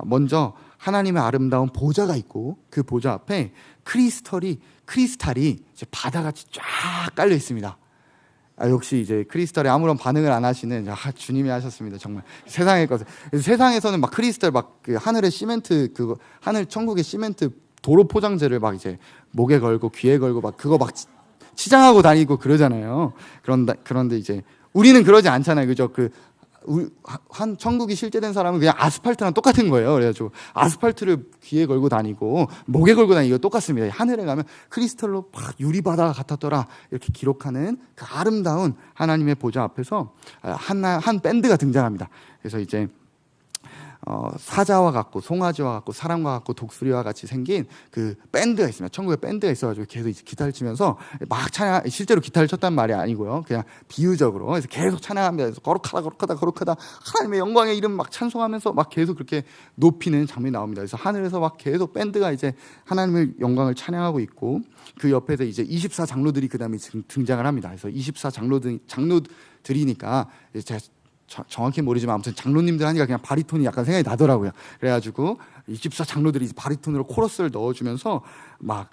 먼저 하나님의 아름다운 보좌가 있고 그 보좌 앞에 크리스탈이 이제 바다같이 쫙 깔려 있습니다. 역시 이제 크리스탈에 아무런 반응을 안 하시는 주님이 하셨습니다. 정말 세상의 것을 세상에서는 막 크리스탈 그 하늘의 시멘트 하늘 천국의 시멘트 도로 포장재를 막 이제 목에 걸고 귀에 걸고 막 그거 막 치장하고 다니고 그러잖아요. 그런데 이제 우리는 그러지 않잖아요, 그죠? 한 천국이 실제된 사람은 그냥 아스팔트랑 똑같은 거예요. 그래가지고 아스팔트를 귀에 걸고 다니고 목에 걸고 다니고 똑같습니다. 하늘에 가면 크리스탈로 막 유리바다가 같았더라 이렇게 기록하는 그 아름다운 하나님의 보좌 앞에서 한 밴드가 등장합니다. 그래서 이제 사자와 같고 송아지와 같고 사람과 같고 독수리와 같이 생긴 그 밴드가 있습니다. 천국에 밴드가 있어가지고 계속 이제 기타를 치면서 막 찬양, 실제로 기타를 쳤단 말이 아니고요. 그냥 비유적으로. 그래서 계속 찬양합니다. 그래서 거룩하다 하나님의 영광의 이름 막 찬송하면서 막 계속 그렇게 높이는 장면이 나옵니다. 그래서 하늘에서 막 계속 밴드가 이제 하나님의 영광을 찬양하고 있고 그 옆에서 이제 24장로들이 그 다음에 등장을 합니다. 그래서 24장로들이니까 이제 정확히 모르지만 아무튼 장로님들 하니까 그냥 바리톤이 약간 생각이 나더라고요. 그래가지고 24장로들이 바리톤으로 코러스를 넣어주면서 막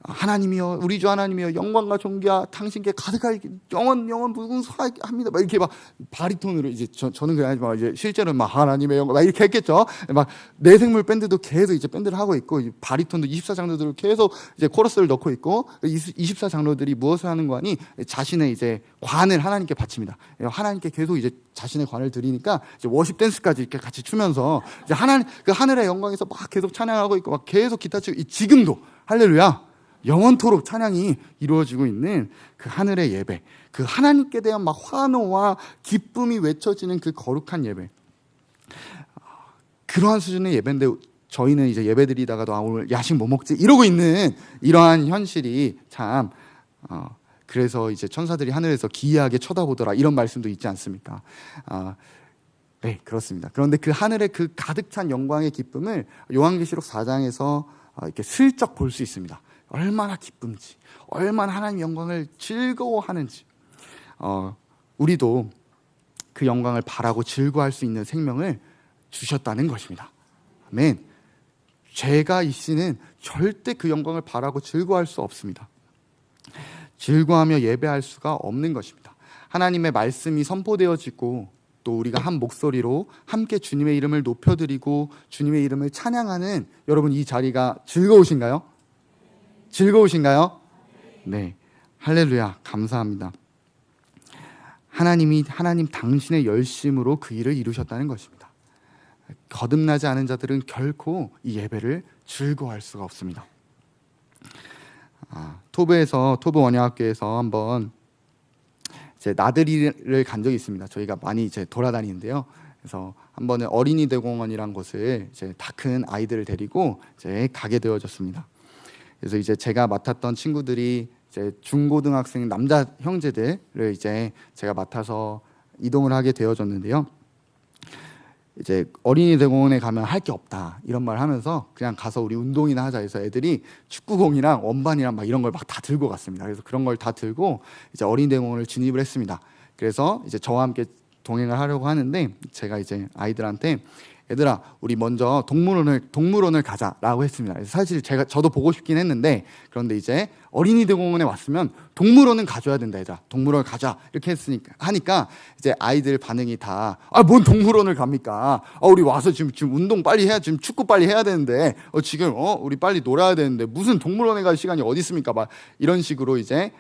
하나님이여 우리 주 하나님이여 영광과 존귀와 당신께 가득할 영원 무궁수합니다. 막 이렇게 막 바리톤으로 이제 저는 그냥 막 이제 실제로 막 하나님의 영광 막 이렇게 했겠죠. 막 내생물 밴드도 계속 이제 밴드를 하고 있고 바리톤도 24장로들을 계속 이제 코러스를 넣고 있고 24장로들이 무엇을 하는 거니 자신의 이제 관을 하나님께 바칩니다. 하나님께 계속 이제 자신의 관을 드리니까 이제 워십 댄스까지 이렇게 같이 추면서 이제 그 하늘의 영광에서 막 계속 찬양하고 있고 막 계속 기타 치고 지금도 할렐루야. 영원토록 찬양이 이루어지고 있는 그 하늘의 예배, 그 하나님께 대한 막 환호와 기쁨이 외쳐지는 그 거룩한 예배. 그러한 수준의 예배인데 저희는 이제 예배 드리다가도 오늘 야식 뭐 먹지? 이러고 있는 이러한 현실이 참 그래서 이제 천사들이 하늘에서 기이하게 쳐다보더라 이런 말씀도 있지 않습니까? 네, 그렇습니다. 그런데 그 하늘의 그 가득 찬 영광의 기쁨을 요한계시록 4장에서 이렇게 슬쩍 볼 수 있습니다. 얼마나 기쁜지, 얼마나 하나님 영광을 즐거워하는지. 우리도 그 영광을 바라고 즐거워할 수 있는 생명을 주셨다는 것입니다. 아멘. 죄가 있이는 절대 그 영광을 바라고 즐거워할 수 없습니다. 즐거워하며 예배할 수가 없는 것입니다. 하나님의 말씀이 선포되어지고 또 우리가 한 목소리로 함께 주님의 이름을 높여드리고 주님의 이름을 찬양하는 여러분 이 자리가 즐거우신가요? 즐거우신가요? 네, 할렐루야, 감사합니다. 하나님 당신의 열심으로 그 일을 이루셨다는 것입니다. 거듭나지 않은 자들은 결코 이 예배를 즐거워할 수가 없습니다. 토브 원양학교에서 한번 이제 나들이를 간 적이 있습니다. 저희가 많이 이제 돌아다니는데요. 그래서 한 번은 어린이 대공원이란 곳을 이제 다 큰 아이들을 데리고 이제 가게 되어졌습니다. 그래서 이제 제가 맡았던 친구들이 이제 중고등학생 남자 형제들을 이제 제가 맡아서 이동을 하게 되어졌는데요. 이제 어린이 대공원에 가면 할 게 없다 이런 말을 하면서 그냥 가서 우리 운동이나 하자 해서 애들이 축구공이랑 원반이랑 막 이런 걸 막 다 들고 갔습니다. 그래서 그런 걸 다 들고 이제 어린이 대공원을 진입을 했습니다. 그래서 이제 저와 함께 동행을 하려고 하는데 제가 이제 아이들한테 얘들아 우리 먼저 동물원을 가자라고 했습니다. 그래서 사실 저도 보고 싶긴 했는데 그런데 이제 어린이 대공원에 왔으면 동물원은 가줘야 된다 얘들아 동물원 가자 이렇게 하니까 이제 아이들 반응이 다 뭔 동물원을 갑니까? 우리 와서 지금 운동 빨리 해야 지금 축구 빨리 해야 되는데 지금 우리 빨리 놀아야 되는데 무슨 동물원에 갈 시간이 어디 있습니까? 막 이런 식으로 이제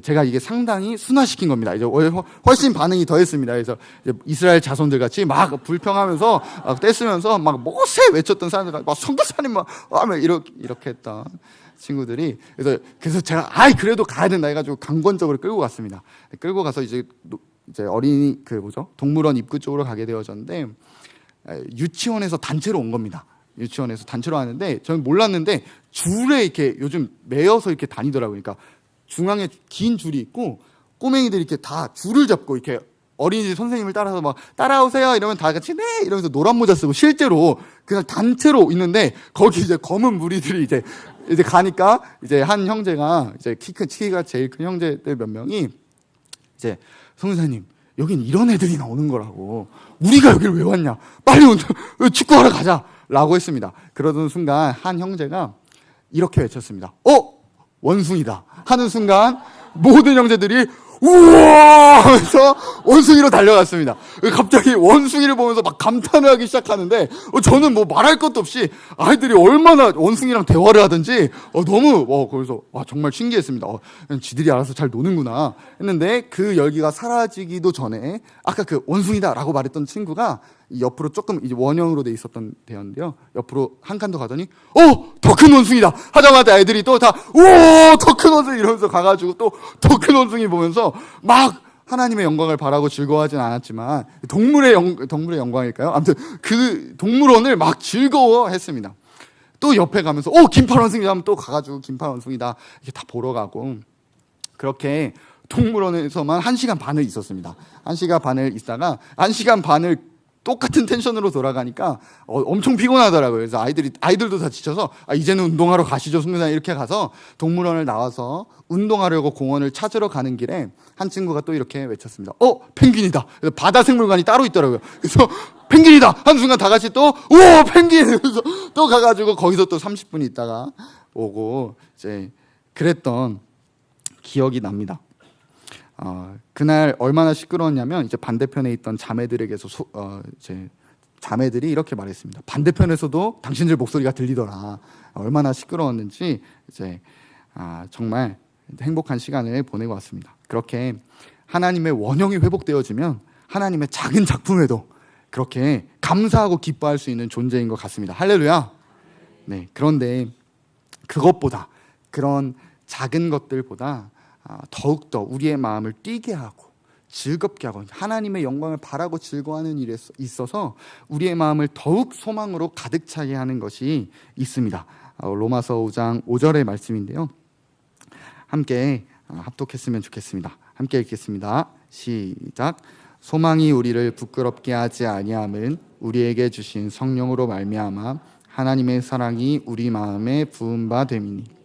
제가 이게 상당히 순화시킨 겁니다. 이제 훨씬 반응이 더했습니다. 그래서 이제 이스라엘 자손들 같이 막 불평하면서 떼쓰면서 막 모세 외쳤던 사람들 막 선교사님 막 이렇게 했던 친구들이 그래서 제가 그래도 가야 된다 해가지고 강권적으로 끌고 갔습니다. 끌고 가서 이제 어린이 동물원 입구 쪽으로 가게 되어졌는데 유치원에서 단체로 온 겁니다. 유치원에서 단체로 왔는데 저는 몰랐는데 줄에 이렇게 요즘 매여서 이렇게 다니더라고요. 그러니까 중앙에 긴 줄이 있고 꼬맹이들이 이렇게 다 줄을 잡고 이렇게 어린이집 선생님을 따라서 막 따라오세요 이러면 다 같이 네 이러면서 노란 모자 쓰고 실제로 그냥 단체로 있는데 거기 이제 검은 무리들이 이제 가니까 이제 한 형제가 이제 키가 제일 큰 형제들 몇 명이 이제 성사님 여긴 이런 애들이 나오는 거라고 우리가 여기를 왜 왔냐 빨리 축구하러 가자라고 했습니다. 그러던 순간 한 형제가 이렇게 외쳤습니다. 원숭이다 하는 순간 모든 형제들이 우와 하면서 원숭이로 달려갔습니다. 갑자기 원숭이를 보면서 막 감탄을 하기 시작하는데 저는 뭐 말할 것도 없이 아이들이 얼마나 원숭이랑 대화를 하든지 너무 그래서 정말 신기했습니다. 지들이 알아서 잘 노는구나 했는데 그 열기가 사라지기도 전에 아까 그 원숭이다라고 말했던 친구가 옆으로 조금 이제 원형으로 돼 있었던 데였는데요. 옆으로 한 칸 더 가더니 더 큰 원숭이다 하자마자 애들이 또 다 우와 더 큰 원숭이 이러면서 가가지고 또 더 큰 원숭이 보면서 막 하나님의 영광을 바라고 즐거워하진 않았지만 동물의 영광일까요? 아무튼 그 동물원을 막 즐거워했습니다. 또 옆에 가면서 긴팔 원숭이다 하면 또 가가지고 긴팔 원숭이다 이렇게 다 보러 가고 그렇게 동물원에서만 1시간 반을 있었습니다. 1시간 반을 있다가 1시간 반을 똑같은 텐션으로 돌아가니까 엄청 피곤하더라고요. 그래서 아이들도 다 지쳐서 이제는 운동하러 가시죠 승무단 이렇게 가서 동물원을 나와서 운동하려고 공원을 찾으러 가는 길에 한 친구가 또 이렇게 외쳤습니다. 펭귄이다. 바다생물관이 따로 있더라고요. 그래서 펭귄이다 하는 순간 다 같이 또 우와 펭귄 그래서 또 가가지고 거기서 또 30분 있다가 오고 이제 그랬던 기억이 납니다. 그날 얼마나 시끄러웠냐면 이제 반대편에 있던 자매들에게서 이제 자매들이 이렇게 말했습니다. 반대편에서도 당신들 목소리가 들리더라. 얼마나 시끄러웠는지 이제 정말 행복한 시간을 보내고 왔습니다. 그렇게 하나님의 원형이 회복되어지면 하나님의 작은 작품에도 그렇게 감사하고 기뻐할 수 있는 존재인 것 같습니다. 할렐루야. 네, 그런데 그것보다 그런 작은 것들보다 더욱더 우리의 마음을 뛰게 하고 즐겁게 하고 하나님의 영광을 바라고 즐거워하는 일에 있어서 우리의 마음을 더욱 소망으로 가득 차게 하는 것이 있습니다. 로마서 5장 5절의 말씀인데요. 함께 합독했으면 좋겠습니다. 함께 읽겠습니다. 시작. 소망이 우리를 부끄럽게 하지 아니함은 우리에게 주신 성령으로 말미암아 하나님의 사랑이 우리 마음에 부은 바 됨이니.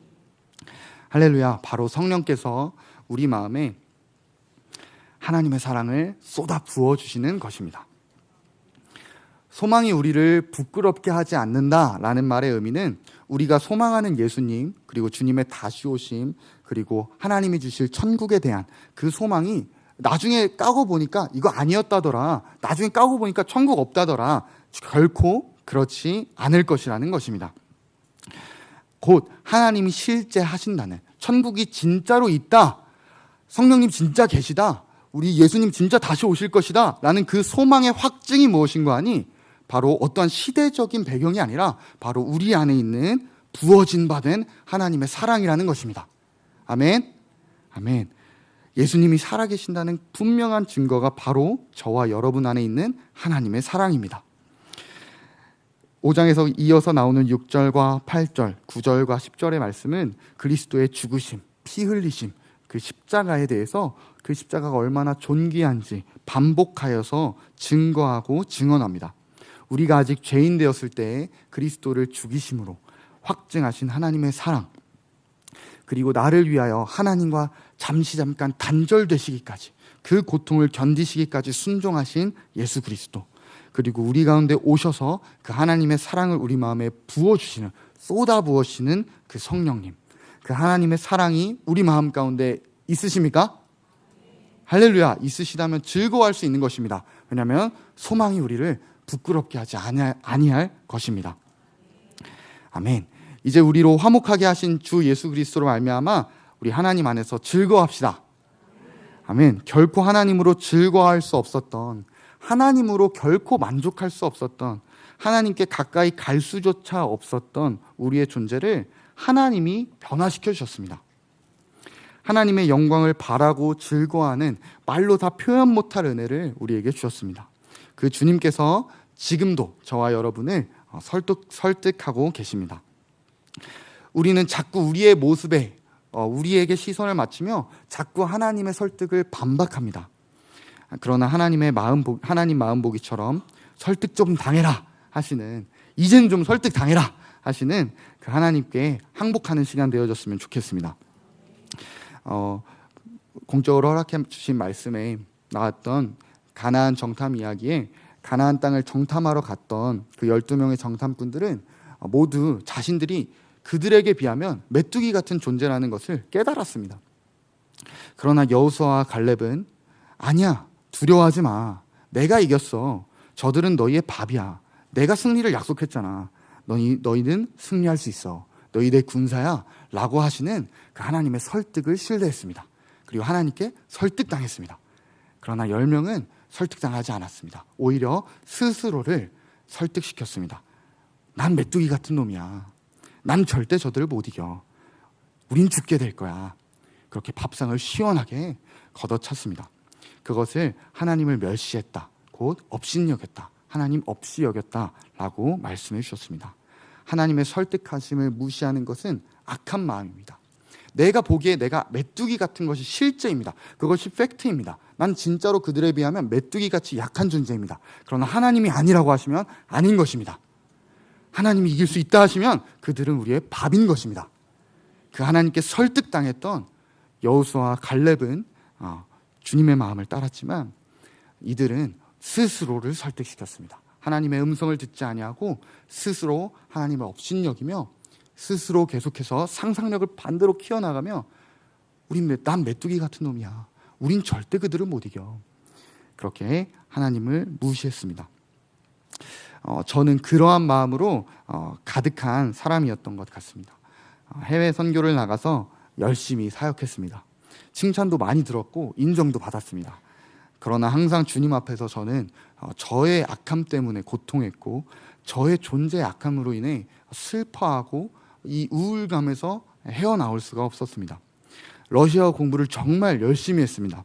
할렐루야. 바로 성령께서 우리 마음에 하나님의 사랑을 쏟아 부어주시는 것입니다. 소망이 우리를 부끄럽게 하지 않는다라는 말의 의미는 우리가 소망하는 예수님 그리고 주님의 다시 오심 그리고 하나님이 주실 천국에 대한 그 소망이 나중에 까고 보니까 이거 아니었다더라, 나중에 까고 보니까 천국 없다더라, 결코 그렇지 않을 것이라는 것입니다. 곧 하나님이 실제 하신다는, 천국이 진짜로 있다, 성령님 진짜 계시다, 우리 예수님 진짜 다시 오실 것이다 라는 그 소망의 확증이 무엇인가 하니 바로 어떠한 시대적인 배경이 아니라 바로 우리 안에 있는 부어진 바 된 하나님의 사랑이라는 것입니다. 아멘. 아멘. 예수님이 살아계신다는 분명한 증거가 바로 저와 여러분 안에 있는 하나님의 사랑입니다. 5장에서 이어서 나오는 6절과 8절, 9절과 10절의 말씀은 그리스도의 죽으심, 피 흘리심, 그 십자가에 대해서 그 십자가가 얼마나 존귀한지 반복하여서 증거하고 증언합니다. 우리가 아직 죄인 되었을 때에 그리스도를 죽이심으로 확증하신 하나님의 사랑, 그리고 나를 위하여 하나님과 잠깐 단절되시기까지, 그 고통을 견디시기까지 순종하신 예수 그리스도, 그리고 우리 가운데 오셔서 그 하나님의 사랑을 우리 마음에 부어주시는, 쏟아 부어주시는 그 성령님, 그 하나님의 사랑이 우리 마음 가운데 있으십니까? 할렐루야. 있으시다면 즐거워할 수 있는 것입니다. 왜냐하면 소망이 우리를 부끄럽게 하지 아니할 것입니다. 아멘. 이제 우리로 화목하게 하신 주 예수 그리스도로 말미암아 우리 하나님 안에서 즐거워합시다. 아멘. 결코 하나님으로 즐거워할 수 없었던, 하나님으로 결코 만족할 수 없었던, 하나님께 가까이 갈 수조차 없었던 우리의 존재를 하나님이 변화시켜 주셨습니다. 하나님의 영광을 바라고 즐거워하는 말로 다 표현 못할 은혜를 우리에게 주셨습니다. 그 주님께서 지금도 저와 여러분을 설득하고 계십니다. 우리는 자꾸 우리의 모습에 우리에게 시선을 맞추며 자꾸 하나님의 설득을 반박합니다. 그러나 하나님 마음 보기처럼 설득 좀 당해라 하시는, 이젠 좀 설득 당해라 하시는 그 하나님께 항복하는 시간 되어졌으면 좋겠습니다. 공적으로 허락해 주신 말씀에 나왔던 가나안 정탐 이야기에, 가나안 땅을 정탐하러 갔던 그 12명의 정탐꾼들은 모두 자신들이 그들에게 비하면 메뚜기 같은 존재라는 것을 깨달았습니다. 그러나 여호수아와 갈렙은 아니야, 두려워하지 마, 내가 이겼어, 저들은 너희의 밥이야, 내가 승리를 약속했잖아, 너희는 승리할 수 있어, 너희 내 군사야 라고 하시는 그 하나님의 설득을 신뢰했습니다. 그리고 하나님께 설득당했습니다. 그러나 10명은 설득당하지 않았습니다. 오히려 스스로를 설득시켰습니다. 난 메뚜기 같은 놈이야, 난 절대 저들을 못 이겨, 우린 죽게 될 거야. 그렇게 밥상을 시원하게 걷어찼습니다. 그것을 하나님을 멸시했다, 곧 업신여겼다, 하나님 없이 여겼다 라고 말씀해 주셨습니다. 하나님의 설득하심을 무시하는 것은 악한 마음입니다. 내가 보기에 내가 메뚜기 같은 것이 실제입니다. 그것이 팩트입니다. 난 진짜로 그들에 비하면 메뚜기같이 약한 존재입니다. 그러나 하나님이 아니라고 하시면 아닌 것입니다. 하나님이 이길 수 있다 하시면 그들은 우리의 밥인 것입니다. 그 하나님께 설득당했던 여호수아와 갈렙은 주님의 마음을 따랐지만 이들은 스스로를 설득시켰습니다. 하나님의 음성을 듣지 아니하고 스스로 하나님을 업신여기며 스스로 계속해서 상상력을 반대로 키워나가며 난 메뚜기 같은 놈이야, 우린 절대 그들을 못 이겨, 그렇게 하나님을 무시했습니다. 저는 그러한 마음으로 가득한 사람이었던 것 같습니다. 해외 선교를 나가서 열심히 사역했습니다. 칭찬도 많이 들었고 인정도 받았습니다. 그러나 항상 주님 앞에서 저는 저의 악함 때문에 고통했고 저의 존재의 악함으로 인해 슬퍼하고 이 우울감에서 헤어나올 수가 없었습니다. 러시아어 공부를 정말 열심히 했습니다.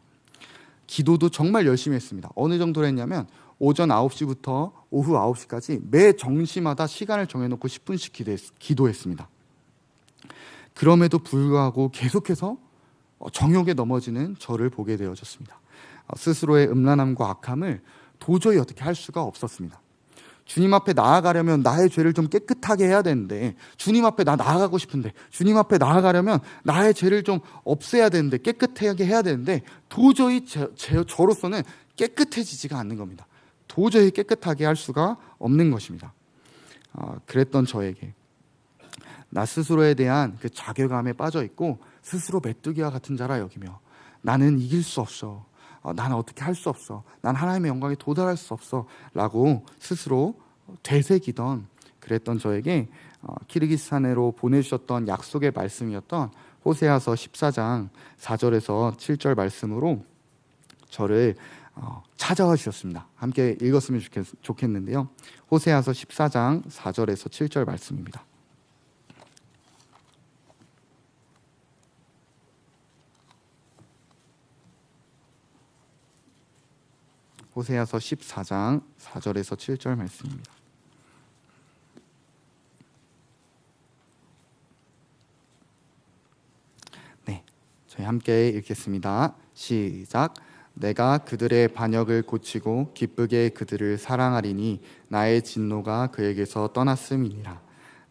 기도도 정말 열심히 했습니다. 어느 정도로 했냐면 오전 9시부터 오후 9시까지 매 정시마다 시간을 정해놓고 10분씩 기도했습니다. 그럼에도 불구하고 계속해서 정욕에 넘어지는 저를 보게 되어졌습니다. 스스로의 음란함과 악함을 도저히 어떻게 할 수가 없었습니다. 주님 앞에 나아가려면 나의 죄를 좀 깨끗하게 해야 되는데, 주님 앞에 나아가고 싶은데, 주님 앞에 나아가려면 나의 죄를 좀 없애야 되는데, 깨끗하게 해야 되는데 도저히 저로서는 깨끗해지지가 않는 겁니다. 도저히 깨끗하게 할 수가 없는 것입니다. 그랬던 저에게 나 스스로에 대한 그 자괴감에 빠져 있고 스스로 메뚜기와 같은 자라 여기며 나는 이길 수 없어, 나는 어떻게 할 수 없어, 난 하나님의 영광에 도달할 수 없어 라고 스스로 되새기던 그랬던 저에게 키르기스탄으로 보내주셨던 약속의 말씀이었던 호세아서 14장 4절에서 7절 말씀으로 저를 찾아와 주셨습니다. 함께 읽었으면 좋겠는데요. 호세아서 14장 4절에서 7절 말씀입니다. 호세아서 14장 4절에서 7절 말씀입니다. 네, 저희 함께 읽겠습니다. 시작. 내가 그들의 반역을 고치고 기쁘게 그들을 사랑하리니 나의 진노가 그에게서 떠났음이니라.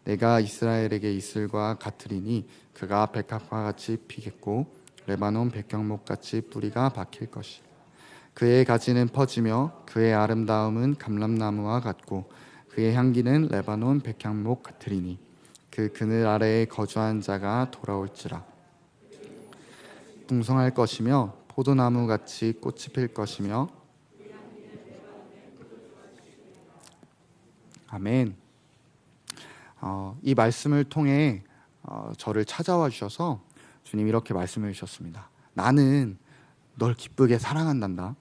내가 이스라엘에게 이슬과 같으리니 그가 백합과 같이 피겠고 레바논 백향목같이 뿌리가 박힐 것이라. 그의 가지는 퍼지며 그의 아름다움은 감람나무와 같고 그의 향기는 레바논 백향목 같으리니 그 그늘 아래에 거주한 자가 돌아올지라. 풍성할 것이며 포도나무같이 꽃이 필 것이며. 아멘. 이 말씀을 통해 저를 찾아와 주셔서 주님 이렇게 말씀해 주셨습니다. 나는 널 기쁘게 사랑한단다.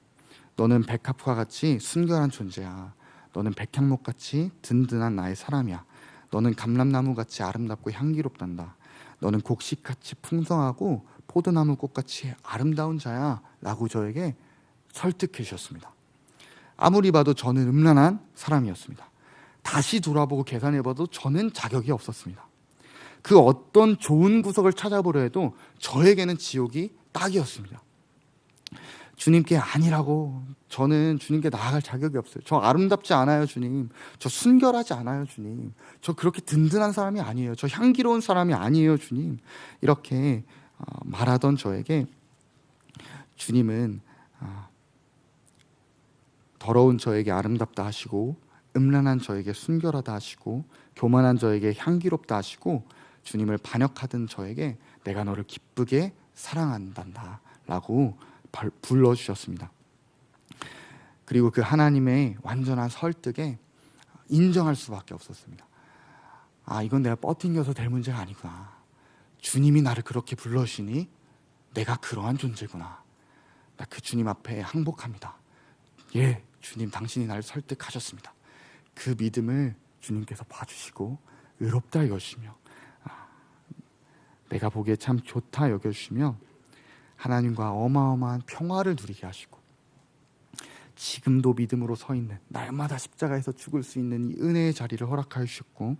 너는 백합과 같이 순결한 존재야. 너는 백향목같이 든든한 나의 사람이야. 너는 감람나무같이 아름답고 향기롭단다. 너는 곡식같이 풍성하고 포도나무 꽃같이 아름다운 자야 라고 저에게 설득해 주셨습니다. 아무리 봐도 저는 음란한 사람이었습니다. 다시 돌아보고 계산해봐도 저는 자격이 없었습니다. 그 어떤 좋은 구석을 찾아보려 해도 저에게는 지옥이 딱이었습니다. 주님께 아니라고, 저는 주님께 나아갈 자격이 없어요. 저 아름답지 않아요, 주님. 저 순결하지 않아요, 주님. 저 그렇게 든든한 사람이 아니에요. 저 향기로운 사람이 아니에요, 주님. 이렇게 말하던 저에게 주님은 더러운 저에게 아름답다 하시고, 음란한 저에게 순결하다 하시고, 교만한 저에게 향기롭다 하시고, 주님을 반역하던 저에게 내가 너를 기쁘게 사랑한단다 라고 불러주셨습니다. 그리고 그 하나님의 완전한 설득에 인정할 수밖에 없었습니다. 이건 내가 뻗팅겨서 될 문제가 아니구나. 주님이 나를 그렇게 불러주시니 내가 그러한 존재구나. 나 그 주님 앞에 항복합니다. 예, 주님 당신이 나를 설득하셨습니다. 그 믿음을 주님께서 봐주시고 의롭다 여기시며 내가 보기에 참 좋다 여겨주시며 하나님과 어마어마한 평화를 누리게 하시고 지금도 믿음으로 서 있는, 날마다 십자가에서 죽을 수 있는 이 은혜의 자리를 허락하여 주셨고,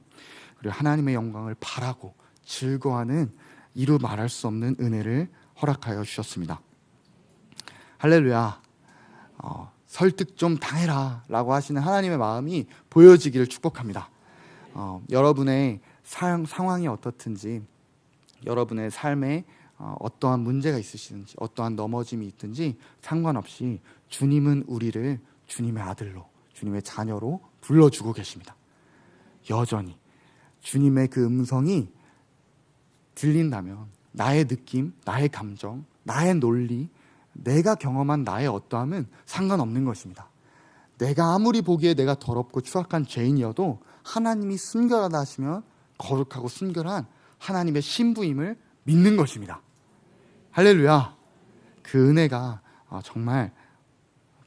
그리고 하나님의 영광을 바라고 즐거워하는 이루 말할 수 없는 은혜를 허락하여 주셨습니다. 할렐루야. 설득 좀 당해라 라고 하시는 하나님의 마음이 보여지기를 축복합니다. 여러분의 상황이 어떻든지, 여러분의 삶에 어떠한 문제가 있으시든지, 어떠한 넘어짐이 있든지 상관없이 주님은 우리를 주님의 아들로, 주님의 자녀로 불러주고 계십니다. 여전히 주님의 그 음성이 들린다면 나의 느낌, 나의 감정, 나의 논리, 내가 경험한 나의 어떠함은 상관없는 것입니다. 내가 아무리 보기에 내가 더럽고 추악한 죄인이어도 하나님이 순결하다 하시면 거룩하고 순결한 하나님의 신부임을 믿는 것입니다. 할렐루야. 그 은혜가 정말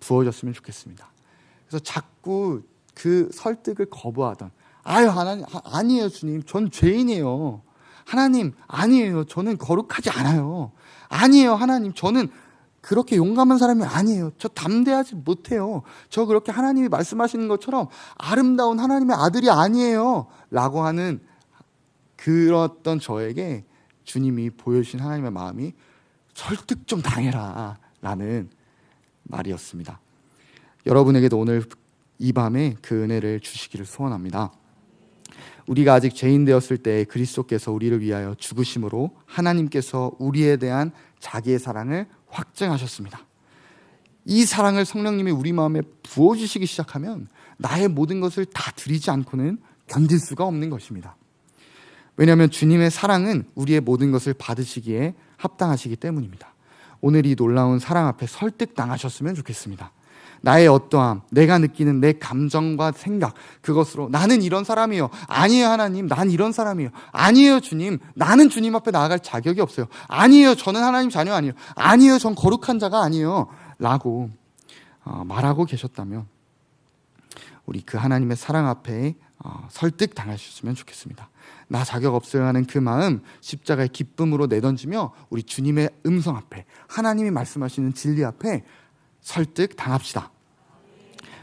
부어졌으면 좋겠습니다. 그래서 자꾸 그 설득을 거부하던, 하나님 아니에요 주님, 전 죄인이에요. 하나님 아니에요, 저는 거룩하지 않아요. 아니에요 하나님, 저는 그렇게 용감한 사람이 아니에요. 저 담대하지 못해요. 저 그렇게 하나님이 말씀하시는 것처럼 아름다운 하나님의 아들이 아니에요 라고 하는 그랬던 저에게 주님이 보여주신 하나님의 마음이 설득 좀 당해라 라는 말이었습니다. 여러분에게도 오늘 이 밤에 그 은혜를 주시기를 소원합니다. 우리가 아직 죄인 되었을 때 그리스도께서 우리를 위하여 죽으심으로 하나님께서 우리에 대한 자기의 사랑을 확증하셨습니다. 이 사랑을 성령님이 우리 마음에 부어주시기 시작하면 나의 모든 것을 다 드리지 않고는 견딜 수가 없는 것입니다. 왜냐하면 주님의 사랑은 우리의 모든 것을 받으시기에 합당하시기 때문입니다. 오늘 이 놀라운 사랑 앞에 설득당하셨으면 좋겠습니다. 나의 어떠함, 내가 느끼는 내 감정과 생각, 그것으로 나는 이런 사람이에요. 아니에요 하나님, 난 이런 사람이에요. 아니에요 주님, 나는 주님 앞에 나아갈 자격이 없어요. 아니에요, 저는 하나님 자녀 아니에요. 아니에요, 전 거룩한 자가 아니에요 라고 말하고 계셨다면 우리 그 하나님의 사랑 앞에 설득당하셨으면 좋겠습니다. 나 자격 없어요 하는 그 마음 십자가의 기쁨으로 내던지며 우리 주님의 음성 앞에, 하나님이 말씀하시는 진리 앞에 설득당합시다.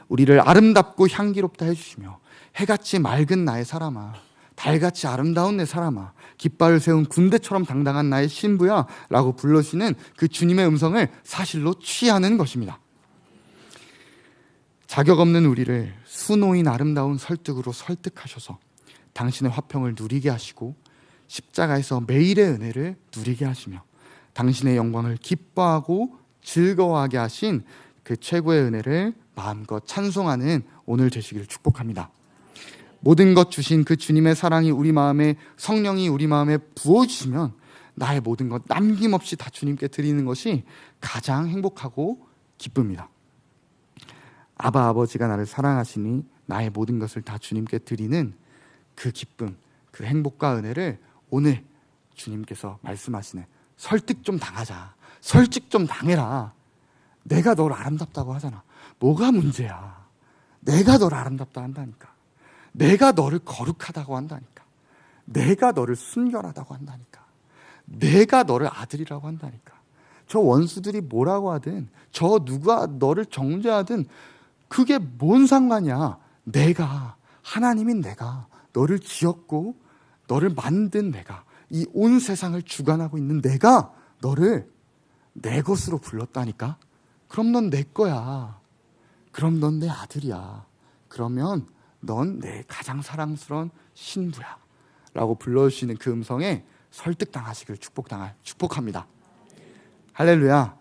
우리를 아름답고 향기롭다 해주시며 해같이 맑은 나의 사람아, 달같이 아름다운 내 사람아, 깃발을 세운 군대처럼 당당한 나의 신부야 라고 불러주시는 그 주님의 음성을 사실로 취하는 것입니다. 자격 없는 우리를 수놓인 아름다운 설득으로 설득하셔서 당신의 화평을 누리게 하시고 십자가에서 매일의 은혜를 누리게 하시며 당신의 영광을 기뻐하고 즐거워하게 하신 그 최고의 은혜를 마음껏 찬송하는 오늘 되시기를 축복합니다. 모든 것 주신 그 주님의 사랑이 우리 마음에, 성령이 우리 마음에 부어주시면 나의 모든 것 남김없이 다 주님께 드리는 것이 가장 행복하고 기쁩니다. 아바 아버지가 나를 사랑하시니 나의 모든 것을 다 주님께 드리는 그 기쁨, 그 행복과 은혜를 오늘 주님께서 말씀하시는 설득 좀 당하자, 설득 좀 당해라. 내가 너를 아름답다고 하잖아. 뭐가 문제야? 내가 너를 아름답다 한다니까. 내가 너를 거룩하다고 한다니까. 내가 너를 순결하다고 한다니까. 내가 너를 아들이라고 한다니까. 저 원수들이 뭐라고 하든, 저 누가 너를 정죄하든 그게 뭔 상관이야. 내가, 하나님인 내가 너를 지었고 너를 만든 내가, 이 온 세상을 주관하고 있는 내가 너를 내 것으로 불렀다니까? 그럼 넌 내 거야. 그럼 넌 내 아들이야. 그러면 넌 내 가장 사랑스러운 신부야. 라고 불러주시는 그 음성에 설득당하시길 축복합니다. 할렐루야.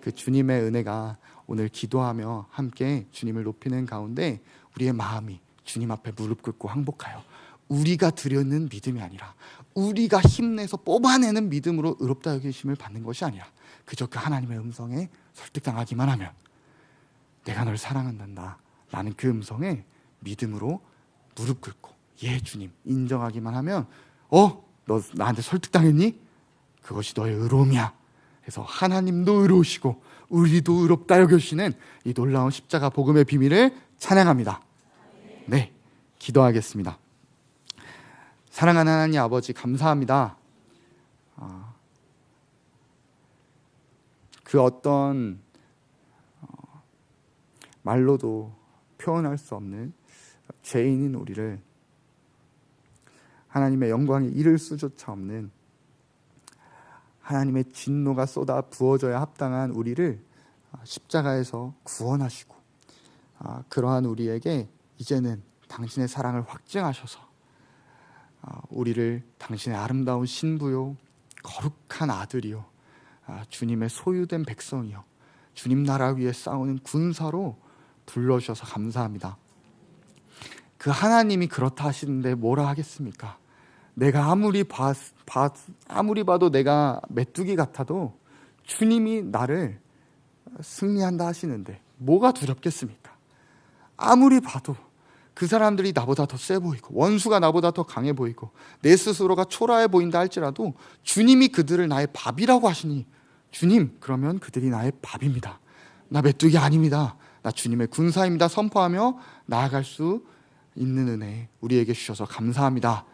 그 주님의 은혜가 오늘 기도하며 함께 주님을 높이는 가운데 우리의 마음이 주님 앞에 무릎 꿇고 항복하여 우리가 드리는 믿음이 아니라 우리가 힘내서 뽑아내는 믿음으로 의롭다 여기심을 받는 것이 아니라 그저 그 하나님의 음성에 설득당하기만 하면 내가 널 사랑한단다 라는 그 음성에 믿음으로 무릎 꿇고 예 주님 인정하기만 하면 너 나한테 설득당했니? 그것이 너의 의로움이야. 그래서 하나님도 의로우시고 우리도 의롭다 여겨주시는 이 놀라운 십자가 복음의 비밀을 찬양합니다. 네, 기도하겠습니다. 사랑하는 하나님 아버지 감사합니다. 그 어떤 말로도 표현할 수 없는 죄인인 우리를 하나님의 영광에 이를 수조차 없는 하나님의 진노가 쏟아 부어져야 합당한 우리를 십자가에서 구원하시고 그러한 우리에게 이제는 당신의 사랑을 확증하셔서 우리를 당신의 아름다운 신부요 거룩한 아들이요 주님의 소유된 백성이요 주님 나라 위에 싸우는 군사로 불러주셔서 감사합니다. 그 하나님이 그렇다 하시는데 뭐라 하겠습니까? 내가 아무리 봐도 내가 메뚜기 같아도 주님이 나를 승리한다 하시는데 뭐가 두렵겠습니까? 아무리 봐도 그 사람들이 나보다 더 세 보이고 원수가 나보다 더 강해 보이고 내 스스로가 초라해 보인다 할지라도 주님이 그들을 나의 밥이라고 하시니 주님 그러면 그들이 나의 밥입니다. 나 메뚜기 아닙니다. 나 주님의 군사입니다. 선포하며 나아갈 수 있는 은혜 우리에게 주셔서 감사합니다.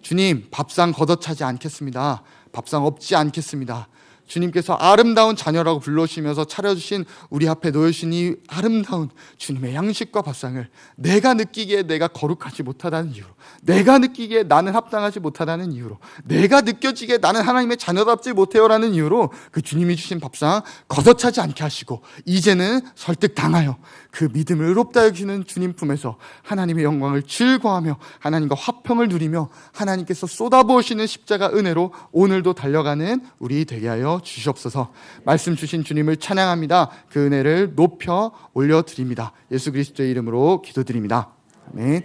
주님 밥상 걷어차지 않겠습니다. 밥상 없지 않겠습니다. 주님께서 아름다운 자녀라고 불러주시면서 차려주신 우리 앞에 놓여주신 이 아름다운 주님의 양식과 밥상을 내가 느끼기에 내가 거룩하지 못하다는 이유로 내가 느끼기에 나는 합당하지 못하다는 이유로 내가 느껴지기에 나는 하나님의 자녀답지 못해요라는 이유로 그 주님이 주신 밥상 걷어차지 않게 하시고 이제는 설득당하여 그 믿음을 의롭다 여기시는 주님 품에서 하나님의 영광을 즐거워하며 하나님과 화평을 누리며 하나님께서 쏟아부으시는 십자가 은혜로 오늘도 달려가는 우리 되게 하여 주시옵소서. 말씀 주신 주님을 찬양합니다. 그 은혜를 높여 올려드립니다. 예수 그리스도의 이름으로 기도드립니다. 아멘.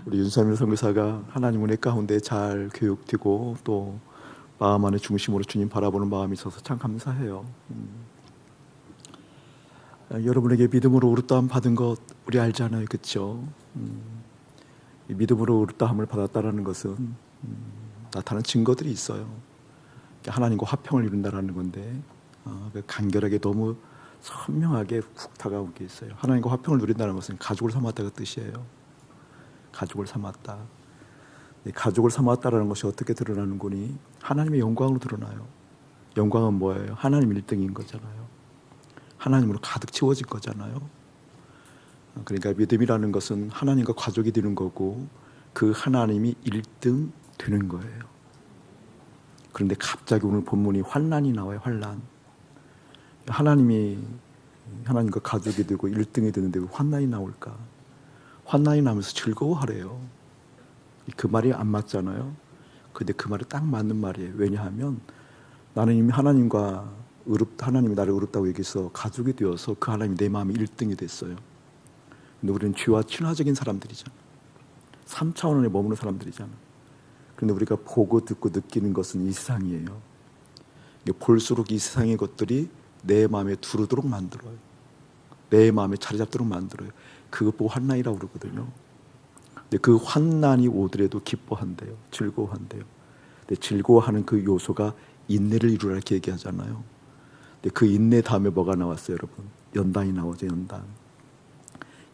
우리 윤삼일 선교사가 하나님 은혜 가운데 잘 교육되고 또 마음 안에 중심으로 주님 바라보는 마음이 있어서 참 감사해요. 여러분에게 믿음으로 의롭다함 받은 것 우리 알잖아요, 그렇죠? 믿음으로 의롭다함을 받았다라는 것은 나타나는 증거들이 있어요. 하나님과 화평을 이룬다라는 건데 간결하게 너무 선명하게 훅 다가온 게 있어요. 하나님과 화평을 누린다는 것은 가족을 삼았다가 뜻이에요. 가족을 삼았다. 가족을 삼았다라는 것이 어떻게 드러나는 거니? 하나님의 영광으로 드러나요. 영광은 뭐예요? 하나님 1등인 거잖아요. 하나님으로 가득 채워진 거잖아요. 그러니까 믿음이라는 것은 하나님과 가족이 되는 거고 그 하나님이 1등 되는 거예요. 그런데 갑자기 오늘 본문이 환난이 나와요. 환난. 하나님이 하나님과 가족이 되고 1등이 되는데 왜 환난이 나올까? 환난이 나면서 즐거워하래요. 그 말이 안 맞잖아요. 근데 그 말이 딱 맞는 말이에요. 왜냐하면 나는 이미 하나님이 나를 의롭다고 얘기해서 가족이 되어서 그 하나님이 내 마음에 1등이 됐어요. 근데 우리는 죄와 친화적인 사람들이잖아. 3차원에 머무는 사람들이잖아. 그런데 우리가 보고 듣고 느끼는 것은 이 세상이에요. 볼수록 이 세상의 것들이 내 마음에 두르도록 만들어요. 내 마음에 자리 잡도록 만들어요. 그것 보고 환난이라고 그러거든요. 근데 그 환난이 오더라도 기뻐한대요. 즐거워한대요. 근데 즐거워하는 그 요소가 인내를 이루라 이렇게 얘기하잖아요. 근데 그 인내 다음에 뭐가 나왔어요, 여러분? 연단이 나오죠, 연단.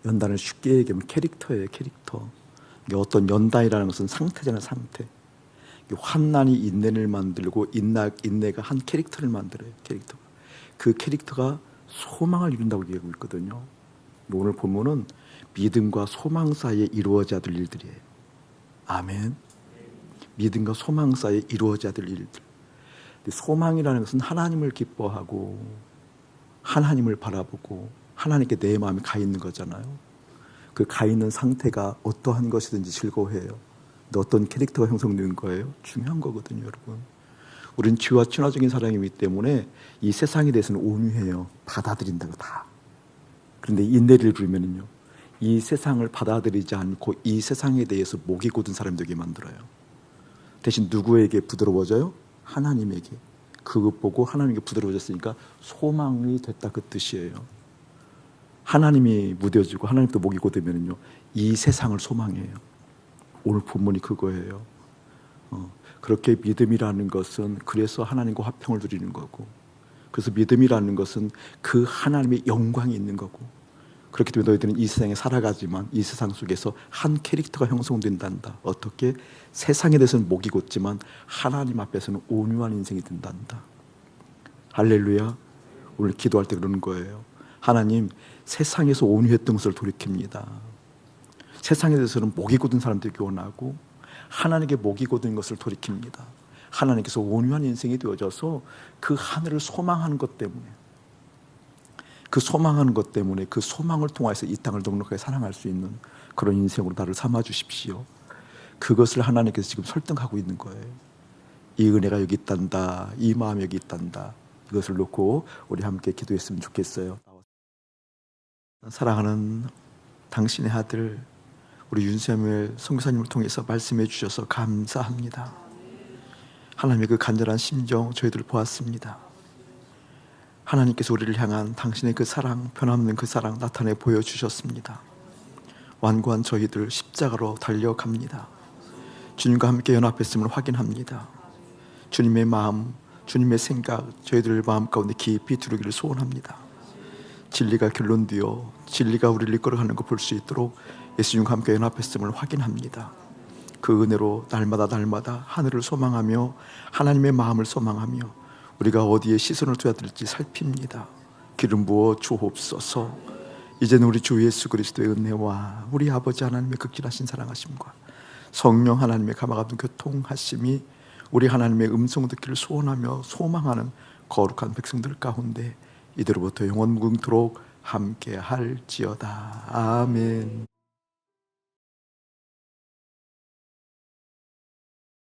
연단을 쉽게 얘기하면 캐릭터예요, 캐릭터. 어떤 연단이라는 것은 상태잖아요, 상태. 환난이 인내를 만들고 인내가 한 캐릭터를 만들어요, 캐릭터. 그 캐릭터가 소망을 이룬다고 얘기하고 있거든요. 오늘 본문은 믿음과 소망 사이에 이루어져야 될 일들이에요. 아멘. 믿음과 소망 사이에 이루어져야 될 일들. 소망이라는 것은 하나님을 기뻐하고 하나님을 바라보고 하나님께 내 마음이 가 있는 거잖아요. 그 가 있는 상태가 어떠한 것이든지 즐거워해요. 어떤 캐릭터가 형성되는 거예요? 중요한 거거든요, 여러분. 우리는 주와 친화적인 사랑이기 때문에 이 세상에 대해서는 온유해요. 받아들인다고 다. 그런데 인내를 부리면요, 이 세상을 받아들이지 않고 이 세상에 대해서 목이 곧은 사람이 되게 만들어요. 대신 누구에게 부드러워져요? 하나님에게. 그것 보고 하나님에게 부드러워졌으니까 소망이 됐다, 그 뜻이에요. 하나님이 무뎌지고 하나님도 목이 곧으면요, 이 세상을 소망해요. 오늘 본문이 그거예요. 그렇게 믿음이라는 것은 그래서 하나님과 화평을 누리는 거고, 그래서 믿음이라는 것은 그 하나님의 영광이 있는 거고, 그렇기 때문에 너희들은 이 세상에 살아가지만 이 세상 속에서 한 캐릭터가 형성된단다. 어떻게? 세상에 대해서는 목이 곧지만 하나님 앞에서는 온유한 인생이 된단다. 할렐루야. 오늘 기도할 때 그러는 거예요. 하나님, 세상에서 온유했던 것을 돌이킵니다. 세상에 대해서는 목이 곧은 사람들이 원하고 하나님께 목이 곧은 것을 돌이킵니다. 하나님께서 온유한 인생이 되어져서 그 하늘을 소망하는 것 때문에, 그 소망하는 것 때문에 그 소망을 통해서 이 땅을 넉넉하게 사랑할 수 있는 그런 인생으로 나를 삼아 주십시오. 그것을 하나님께서 지금 설득하고 있는 거예요. 이 은혜가 여기 있단다, 이 마음이 여기 있단다. 이것을 놓고 우리 함께 기도했으면 좋겠어요. 사랑하는 당신의 아들 우리 윤사무엘 선교사님을 통해서 말씀해 주셔서 감사합니다. 하나님의 그 간절한 심정 저희들 보았습니다. 하나님께서 우리를 향한 당신의 그 사랑, 변함없는 그 사랑 나타내 보여주셨습니다. 완고한 저희들 십자가로 달려갑니다. 주님과 함께 연합했음을 확인합니다. 주님의 마음, 주님의 생각 저희들 마음 가운데 깊이 들어오기를 소원합니다. 진리가 결론되어 진리가 우리를 이끌어가는 걸 볼 수 있도록 예수님과 함께 연합했음을 확인합니다. 그 은혜로 날마다 하늘을 소망하며 하나님의 마음을 소망하며 우리가 어디에 시선을 둬야 될지 살핍니다. 기름 부어 주옵소서. 이제는 우리 주 예수 그리스도의 은혜와 우리 아버지 하나님의 극진하신 사랑하심과 성령 하나님의 감화같은 교통하심이 우리 하나님의 음성 듣기를 소원하며 소망하는 거룩한 백성들 가운데 이대로부터 영원 무궁토록 함께 할지어다. 아멘.